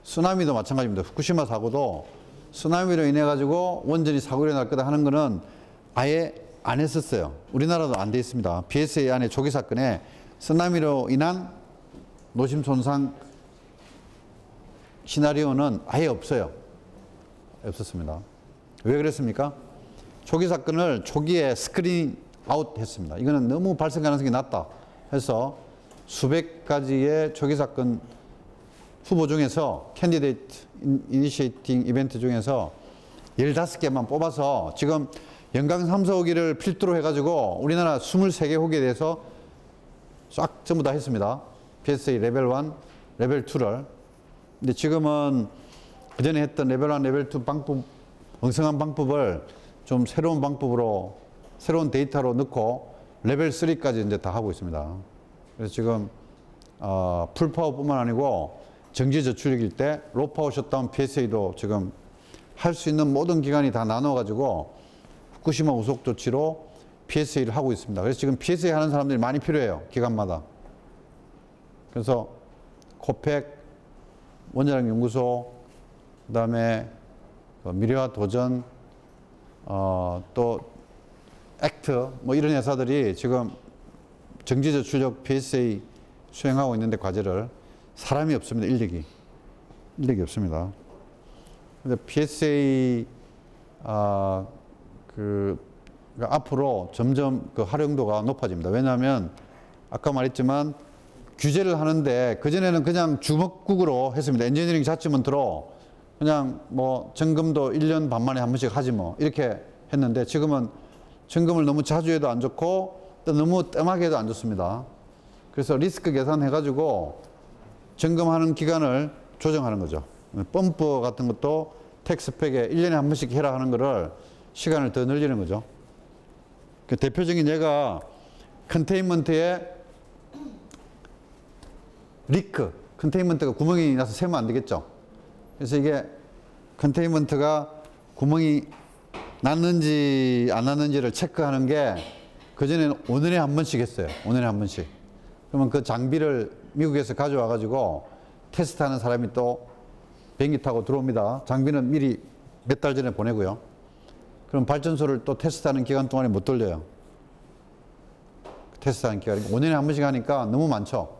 쓰나미도 마찬가지입니다. 후쿠시마 사고도 쓰나미로 인해 가지고 원전이 사고 일어날 거다 하는 거는 아예 안 했었어요. 우리나라도 안 돼 있습니다. BSA 안에 조기 사건에 쓰나미로 인한 노심 손상 시나리오는 아예 없어요. 없었습니다. 왜 그랬습니까? 초기 사건을 초기에 스크린 아웃 했습니다. 이거는 너무 발생 가능성이 낮다 해서 수백 가지의 초기 사건 후보 중에서 캔디데이트 이니시에이팅 이벤트 중에서 15개만 뽑아서 지금 연강 3, 4호기를 필두로 해가지고 우리나라 23개 호기에 대해서 싹 전부 다 했습니다. PSA 레벨 1, 레벨 2를. 근데 지금은 그전에 했던 레벨 1, 레벨 2 방법, 엉성한 방법을 좀 새로운 방법으로, 새로운 데이터로 넣고 레벨 3까지 이제 다 하고 있습니다. 그래서 지금, 풀파워뿐만 아니고 정지 저출력일 때 로파워 셧다운 PSA도 지금 할 수 있는 모든 기관이 다 나눠가지고 후쿠시마 우속 조치로 PSA를 하고 있습니다. 그래서 지금 PSA 하는 사람들이 많이 필요해요. 기관마다. 그래서 코펙, 원자력 연구소, 그 다음에 미래와 도전, 또 액트, 뭐 이런 회사들이 지금 정지저출력 PSA 수행하고 있는데 과제를 사람이 없습니다. 인력이 없습니다. 근데 PSA 앞으로 점점 그 활용도가 높아집니다. 왜냐하면 아까 말했지만 규제를 하는데 그전에는 그냥 주먹국으로 했습니다. 엔지니어링 자치먼트로 그냥 뭐 점검도 1년 반 만에 한 번씩 하지 뭐 이렇게 했는데 지금은 점검을 너무 자주 해도 안 좋고 또 너무 뜸하게 해도 안 좋습니다. 그래서 리스크 계산해가지고 점검하는 기간을 조정하는 거죠. 펌프 같은 것도 텍스팩에 1년에 한 번씩 해라 하는 거를 시간을 더 늘리는 거죠. 그 대표적인 예가 컨테인먼트에 리크, 컨테인먼트가 구멍이 나서 새면 안 되겠죠. 그래서 이게 컨테인먼트가 구멍이 났는지 안 났는지를 체크하는 게 그전에는 5년에 한 번씩 했어요. 5년에 한 번씩. 그러면 그 장비를 미국에서 가져와 가지고 테스트하는 사람이 또 비행기 타고 들어옵니다. 장비는 미리 몇 달 전에 보내고요. 그럼 발전소를 또 테스트하는 기간 동안에 못 돌려요. 테스트하는 기간이 5년에 한 번씩 하니까 너무 많죠.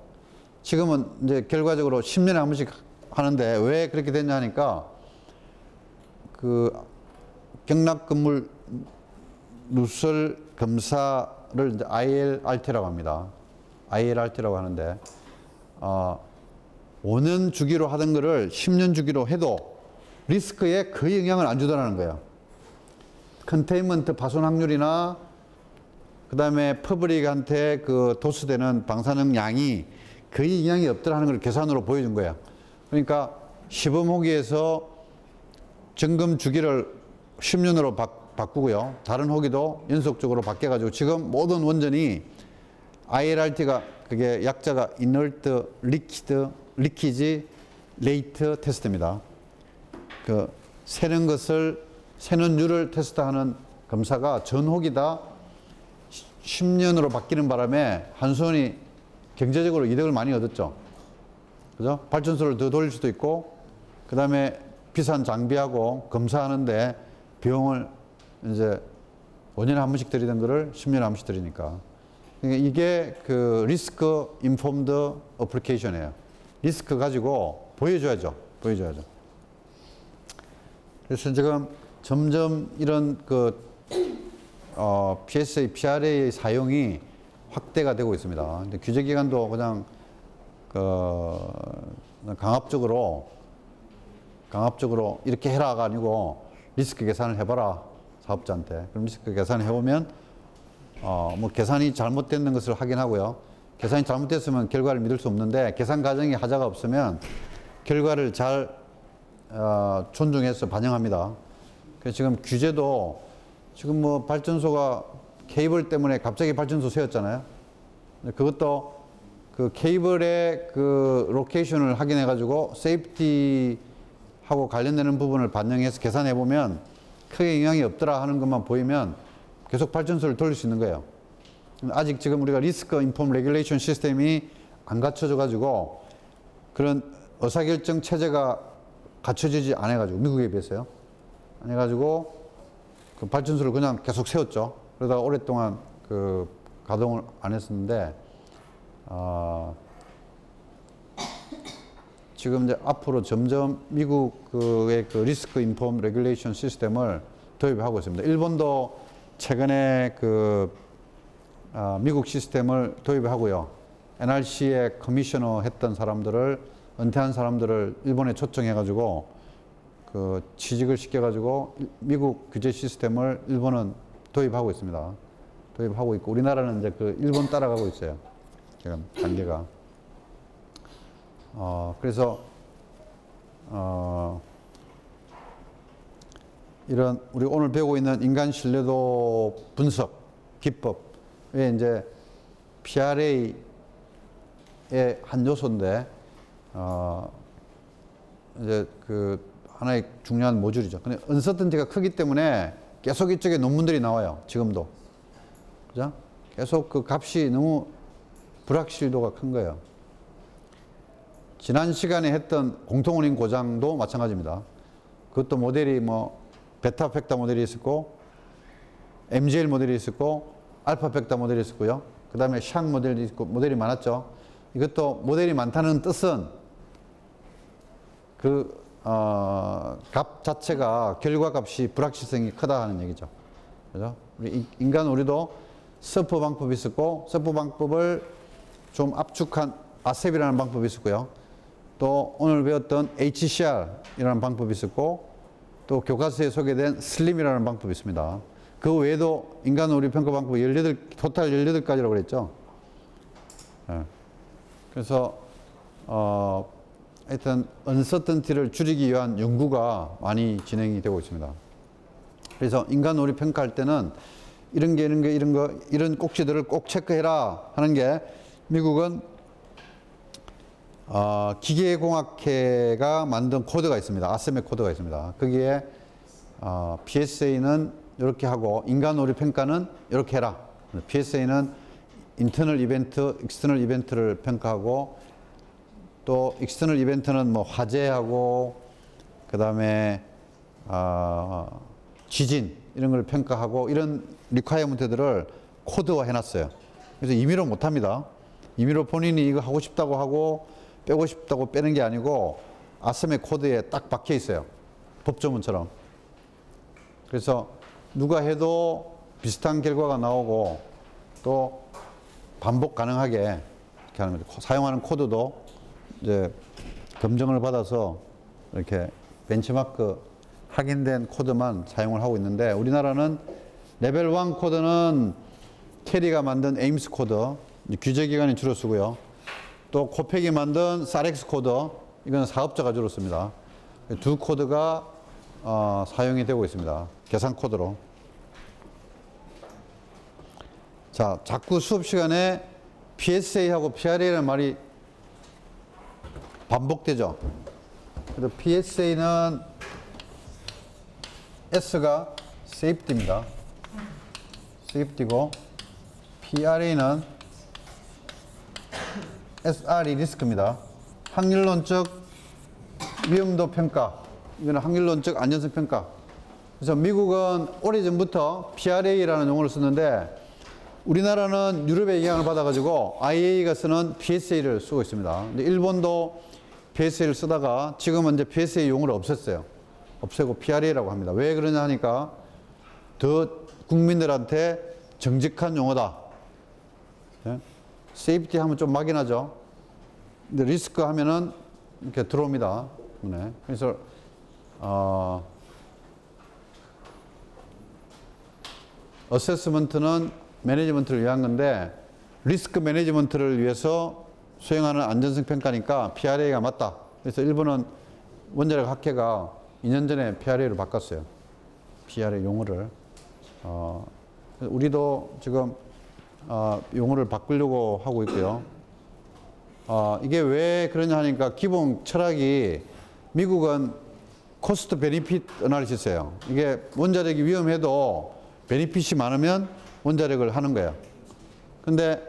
지금은 이제 결과적으로 10년에 한 번씩 하는데 왜 그렇게 됐냐 하니까 그 경락건물 누설 검사를 이제 ILRT라고 합니다. ILRT라고 하는데 5년 주기로 하던 거를 10년 주기로 해도 리스크에 거의 영향을 안 주더라는 거예요. 컨테인먼트 파손 확률이나 그 다음에 퍼블릭한테 그 도수되는 방사능 양이 거의 영향이 없더라는 걸 계산으로 보여준 거예요. 그러니까 시범호기에서 점검 주기를 10년으로 바꾸고요. 다른 호기도 연속적으로 바뀌어가지고 지금 모든 원전이 ILRT가 그게 약자가 Inert Leakage Rate 테스트입니다. 그 새는율을 테스트하는 검사가 전 호기 다 10년으로 바뀌는 바람에 한수원이 경제적으로 이득을 많이 얻었죠. 그죠? 발전소를 더 돌릴 수도 있고, 그 다음에 비싼 장비하고 검사하는데 비용을 이제 5년에 한 번씩 들이던 거를 10년에 한 번씩 들이니까. 그러니까 이게 그 리스크 인폼드 어플리케이션이에요. 리스크 가지고 보여줘야죠. 그래서 지금 점점 이런 PSA, PRA의 사용이 확대가 되고 있습니다. 근데 규제기관도 그냥 강압적으로 이렇게 해라가 아니고 리스크 계산을 해봐라 사업자한테. 그럼 리스크 계산을 해보면 뭐 계산이 잘못된 것을 확인하고요. 계산이 잘못됐으면 결과를 믿을 수 없는데 계산 과정에 하자가 없으면 결과를 잘 존중해서 반영합니다. 그래서 지금 규제도 지금 뭐 발전소가 케이블 때문에 갑자기 발전소 세웠잖아요. 그것도 그 케이블의 그 로케이션을 확인해 가지고 세이프티하고 관련되는 부분을 반영해서 계산해 보면 크게 영향이 없더라 하는 것만 보이면 계속 발전소를 돌릴 수 있는 거예요. 아직 지금 우리가 리스크 인폼 레귤레이션 시스템이 안 갖춰져 가지고 그런 의사결정 체제가 갖춰지지 않아 가지고 미국에 비해서요. 안 해가지고 그 발전소를 그냥 계속 세웠죠. 그러다가 오랫동안 그 가동을 안 했었는데 지금 이제 앞으로 점점 미국의 그 리스크 인폼 레귤레이션 시스템을 도입하고 있습니다. 일본도 최근에 그 미국 시스템을 도입하고요. NRC의 커미셔너 했던 사람들을, 은퇴한 사람들을 일본에 초청해가지고 그 취직을 시켜가지고 미국 규제 시스템을 일본은 도입하고 있습니다. 도입하고 있고 우리나라는 이제 그 일본 따라가고 있어요. 지금 단계가. 그래서 이런 우리 오늘 배우고 있는 인간 신뢰도 분석 기법에 이제 PRA의 한 요소인데 이제 그 하나의 중요한 모듈이죠. 근데 언서턴티가 크기 때문에 계속 이쪽에 논문들이 나와요. 지금도. 그죠? 계속 그 값이 너무 불확실도가 큰 거예요. 지난 시간에 했던 공통원인 고장도 마찬가지입니다. 그것도 모델이 뭐 베타 벡터 모델이 있었고 MGL 모델이 있었고 알파 벡터 모델이 있었고요. 그 다음에 샹 모델이 있고 모델이 많았죠. 이것도 모델이 많다는 뜻은 그 값 자체가 결과값이 불확실성이 크다 하는 얘기죠. 그죠? 우리도 서프 방법이 있었고 서프 방법을 좀 압축한 아셉이라는 방법이 있었고요. 또 오늘 배웠던 HCR이라는 방법이 있었고 또 교과서에 소개된 슬림이라는 방법이 있습니다. 그 외에도 인간 오류 평가 방법 토탈 18가지라고 그랬죠. 네. 그래서 하여튼 언서턴티를 줄이기 위한 연구가 많이 진행이 되고 있습니다. 그래서 인간 오류 평가할 때는 이런 꼭지들을 꼭 체크해라 하는 게 미국은 기계공학회가 만든 코드가 있습니다. 아셈의 코드가 있습니다. 거기에 PSA는 이렇게 하고 인간 오류 평가는 이렇게 해라. PSA는 인터널 이벤트, 익스터널 이벤트를 평가하고 또 익스터널 이벤트는 뭐 화재하고 그 다음에 지진 이런 걸 평가하고 이런 리콰이어먼트들을 코드화 해놨어요. 그래서 임의로 못합니다. 임의로 본인이 이거 하고 싶다고 하고 빼고 싶다고 빼는 게 아니고 아셈의 코드에 딱 박혀 있어요. 법조문처럼. 그래서 누가 해도 비슷한 결과가 나오고 또 반복 가능하게 이렇게 하는 거죠. 사용하는 코드도 이제 검증을 받아서 이렇게 벤치마크 확인된 코드만 사용을 하고 있는데 우리나라는 레벨 1 코드는 캐리가 만든 에임스 코드, 규제기관이 주로 쓰고요. 또 코펙이 만든 사렉스 코드, 이건 사업자가 주로 씁니다. 두 코드가 사용이 되고 있습니다. 계산 코드로. 자, 자꾸 수업 시간에 PSA하고 PRA라는 말이 반복되죠. 그래서 PSA는 S가 safety입니다. safety고 PRA는 SR이 리스크입니다. 확률론적 위험도 평가, 이거는 확률론적 안전성 평가. 그래서 미국은 오래전부터 PRA라는 용어를 쓰는데 우리나라는 유럽의 영향을 받아가지고 IAEA가 쓰는 PSA를 쓰고 있습니다. 근데 일본도 PSA를 쓰다가 지금은 이제 PSA 용어를 없앴어요. 없애고 PRA라고 합니다. 왜 그러냐 하니까 더 국민들한테 정직한 용어다. 네? 세이프티 하면 좀 막연하죠. 근데 리스크 하면은 이렇게 들어옵니다. 네. 그래서 어세스먼트는 매니지먼트를 위한 건데 리스크 매니지먼트를 위해서 수행하는 안전성 평가니까 PRA가 맞다. 그래서 일본은 원자력 학회가 2년 전에 PRA로 바꿨어요. PRA 용어를. 우리도 지금 용어를 바꾸려고 하고 있고요. 이게 왜 그러냐 하니까 기본 철학이 미국은 코스트 베니핏 어나리시스예요. 이게 원자력이 위험해도 베니핏이 많으면 원자력을 하는 거예요. 근데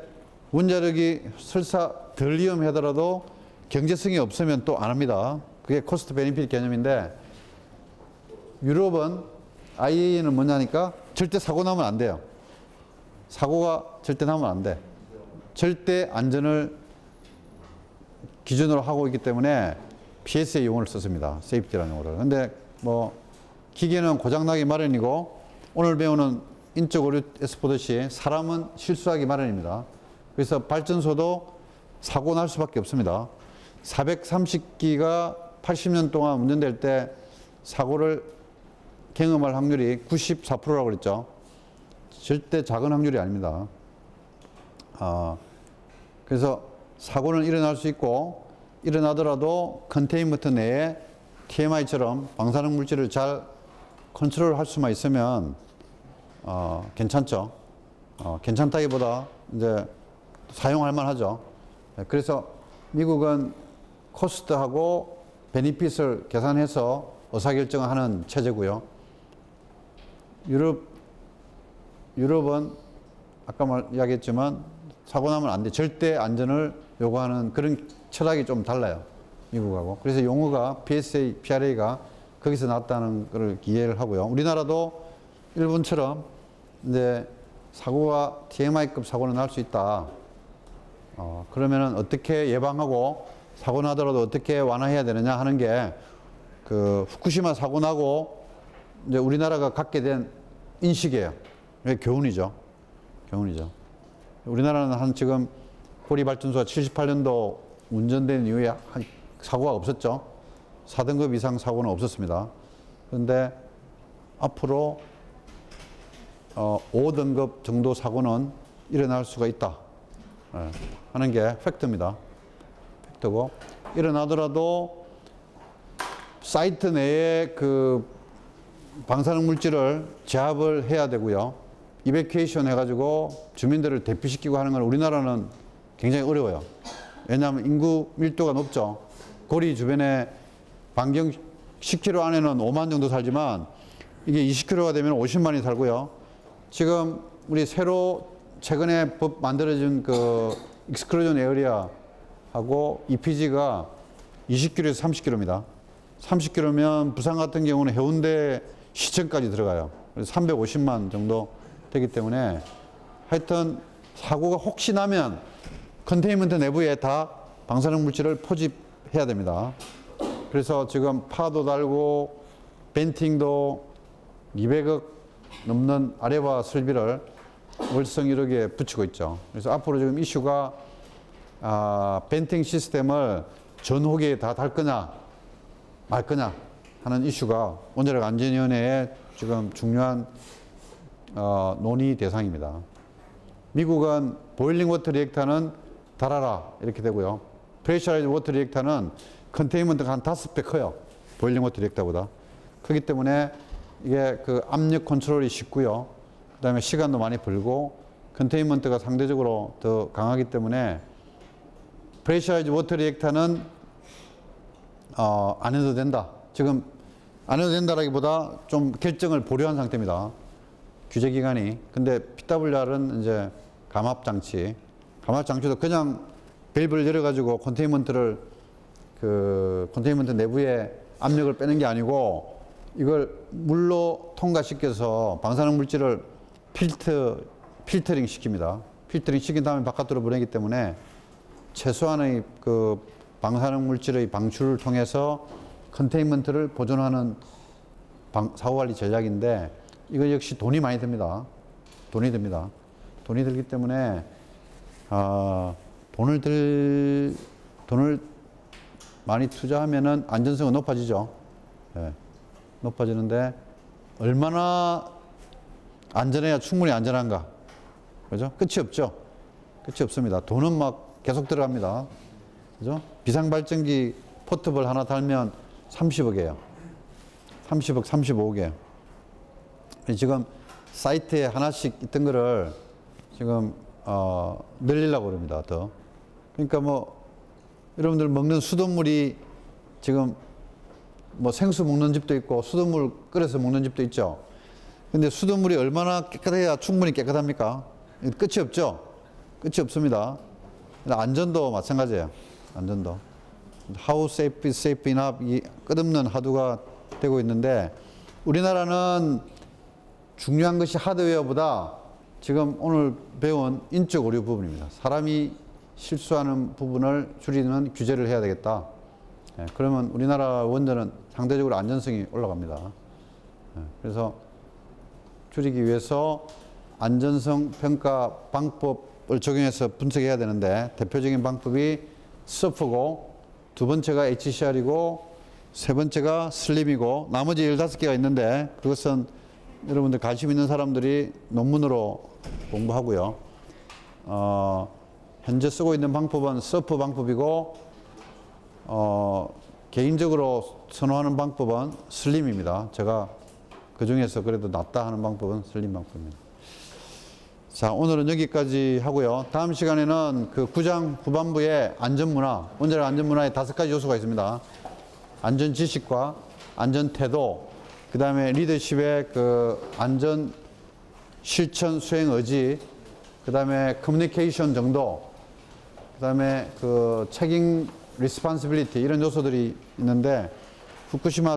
원자력이 설사 덜 위험하더라도 경제성이 없으면 또 안 합니다. 그게 코스트 베니핏 개념인데 유럽은 IAEA는 뭐냐니까 절대 사고 나면 안 돼요. 사고가 절대 나면 안 돼. 절대 안전을 기준으로 하고 있기 때문에 PSA 용어를 썼습니다. 세이프티라는 용어를. 근데 뭐 기계는 고장나기 마련이고 오늘 배우는 인적 오류에서 보듯이 사람은 실수하기 마련입니다. 그래서 발전소도 사고 날 수밖에 없습니다. 430기가 80년 동안 운전될 때 사고를 경험할 확률이 94%라고 그랬죠. 절대 작은 확률이 아닙니다. 그래서 사고는 일어날 수 있고 일어나더라도 컨테인먼트 내에 TMI처럼 방사능 물질을 잘 컨트롤할 수만 있으면 괜찮죠. 괜찮다기보다 이제 사용할 만하죠. 그래서 미국은 코스트하고 베니핏을 계산해서 의사결정을 하는 체제고요. 유럽은 아까 이야기했지만 사고 나면 안 돼. 절대 안전을 요구하는 그런 철학이 좀 달라요. 미국하고. 그래서 용어가 PSA, PRA가 거기서 났다는 걸 이해를 하고요. 우리나라도 일본처럼 이제 사고가 TMI급 사고는 날 수 있다. 그러면은 어떻게 예방하고 사고 나더라도 어떻게 완화해야 되느냐 하는 게 그 후쿠시마 사고 나고 이제 우리나라가 갖게 된 인식이에요. 교훈이죠. 교훈이죠. 우리나라는 한 지금 고리발전소가 78년도 운전된 이후에 사고가 없었죠. 4등급 이상 사고는 없었습니다. 그런데 앞으로 5등급 정도 사고는 일어날 수가 있다 하는 게 팩트입니다. 팩트고 일어나더라도 사이트 내에 그 방사능 물질을 제압을 해야 되고요. 이베큐에이션 해가지고 주민들을 대피시키고 하는 건 우리나라는 굉장히 어려워요. 왜냐하면 인구 밀도가 높죠. 고리 주변에 반경 10km 안에는 5만 정도 살지만 이게 20km가 되면 50만이 살고요. 지금 우리 새로 최근에 법 만들어진 그 익스클루전 에어리아하고 EPG가 20km에서 30km입니다. 30km면 부산 같은 경우는 해운대 시청까지 들어가요. 그래서 350만 정도 되기 때문에 하여튼 사고가 혹시 나면 컨테인먼트 내부에 다 방사능 물질을 포집해야 됩니다. 그래서 지금 파도 달고 벤팅도 200억 넘는 아레바 설비를 월성 1억에 붙이고 있죠. 그래서 앞으로 지금 이슈가 벤팅 시스템을 전호기에 다 달 거냐 말 거냐 하는 이슈가 원자력 안전위원회의 지금 중요한 논의 대상입니다. 미국은 보일링 워터 리액터는 달아라 이렇게 되고요. 프레셔라이즈 워터 리액터는 컨테인먼트가 한 5배 커요. 보일링 워터 리액터보다. 크기 때문에 이게 그 압력 컨트롤이 쉽고요. 그 다음에 시간도 많이 벌고 컨테인먼트가 상대적으로 더 강하기 때문에 프레셔라이즈 워터 리액터는 안 해도 된다. 지금 안 해도 된다라기보다 좀 결정을 보류한 상태입니다. 규제기관이. 근데 PWR은 이제 감압장치. 감압장치도 그냥 밸브를 열어가지고 컨테인먼트를 컨테인먼트 내부에 압력을 빼는 게 아니고 이걸 물로 통과시켜서 방사능 물질을 필터링 시킵니다. 필터링 시킨 다음에 바깥으로 보내기 때문에 최소한의 그 방사능 물질의 방출을 통해서 컨테인먼트를 보존하는 사고관리 전략인데 이거 역시 돈이 많이 듭니다. 돈이 듭니다. 돈이 들기 때문에 돈을 많이 투자하면은 안전성은 높아지죠. 네. 높아지는데 얼마나 안전해야 충분히 안전한가? 그죠? 끝이 없죠. 끝이 없습니다. 돈은 막 계속 들어갑니다. 그죠? 비상발전기 포트볼 하나 달면 30억이에요. 30억, 35억이에요. 지금 사이트에 하나씩 있던 거를 지금 늘리려고 그럽니다. 더. 그러니까 뭐 여러분들 먹는 수돗물이 지금 뭐 생수 먹는 집도 있고 수돗물 끓여서 먹는 집도 있죠. 근데 수돗물이 얼마나 깨끗해야 충분히 깨끗합니까? 끝이 없죠. 끝이 없습니다. 안전도 마찬가지예요. 안전도. How safe is safe enough 이 끝없는 화두가 되고 있는데 우리나라는 중요한 것이 하드웨어보다 지금 오늘 배운 인적 오류 부분입니다. 사람이 실수하는 부분을 줄이는 규제를 해야 되겠다. 예, 그러면 우리나라 원전은 상대적으로 안전성이 올라갑니다. 예, 그래서 줄이기 위해서 안전성 평가 방법을 적용해서 분석해야 되는데 대표적인 방법이 서프고 두 번째가 HCR이고 세 번째가 슬림이고 나머지 15개가 있는데 그것은 여러분들 관심 있는 사람들이 논문으로 공부하고요. 현재 쓰고 있는 방법은 서프 방법이고 개인적으로 선호하는 방법은 슬림입니다. 제가 그 중에서 그래도 낫다 하는 방법은 슬림 방법입니다. 자, 오늘은 여기까지 하고요. 다음 시간에는 그 9장 후반부에 안전문화, 원자력 안전문화에 5가지 요소가 있습니다. 안전 지식과 안전 태도, 그 다음에 리더십의 그 안전 실천 수행 의지, 그 다음에 커뮤니케이션 정도, 그 다음에 그 책임 리스폰시빌리티 이런 요소들이 있는데 후쿠시마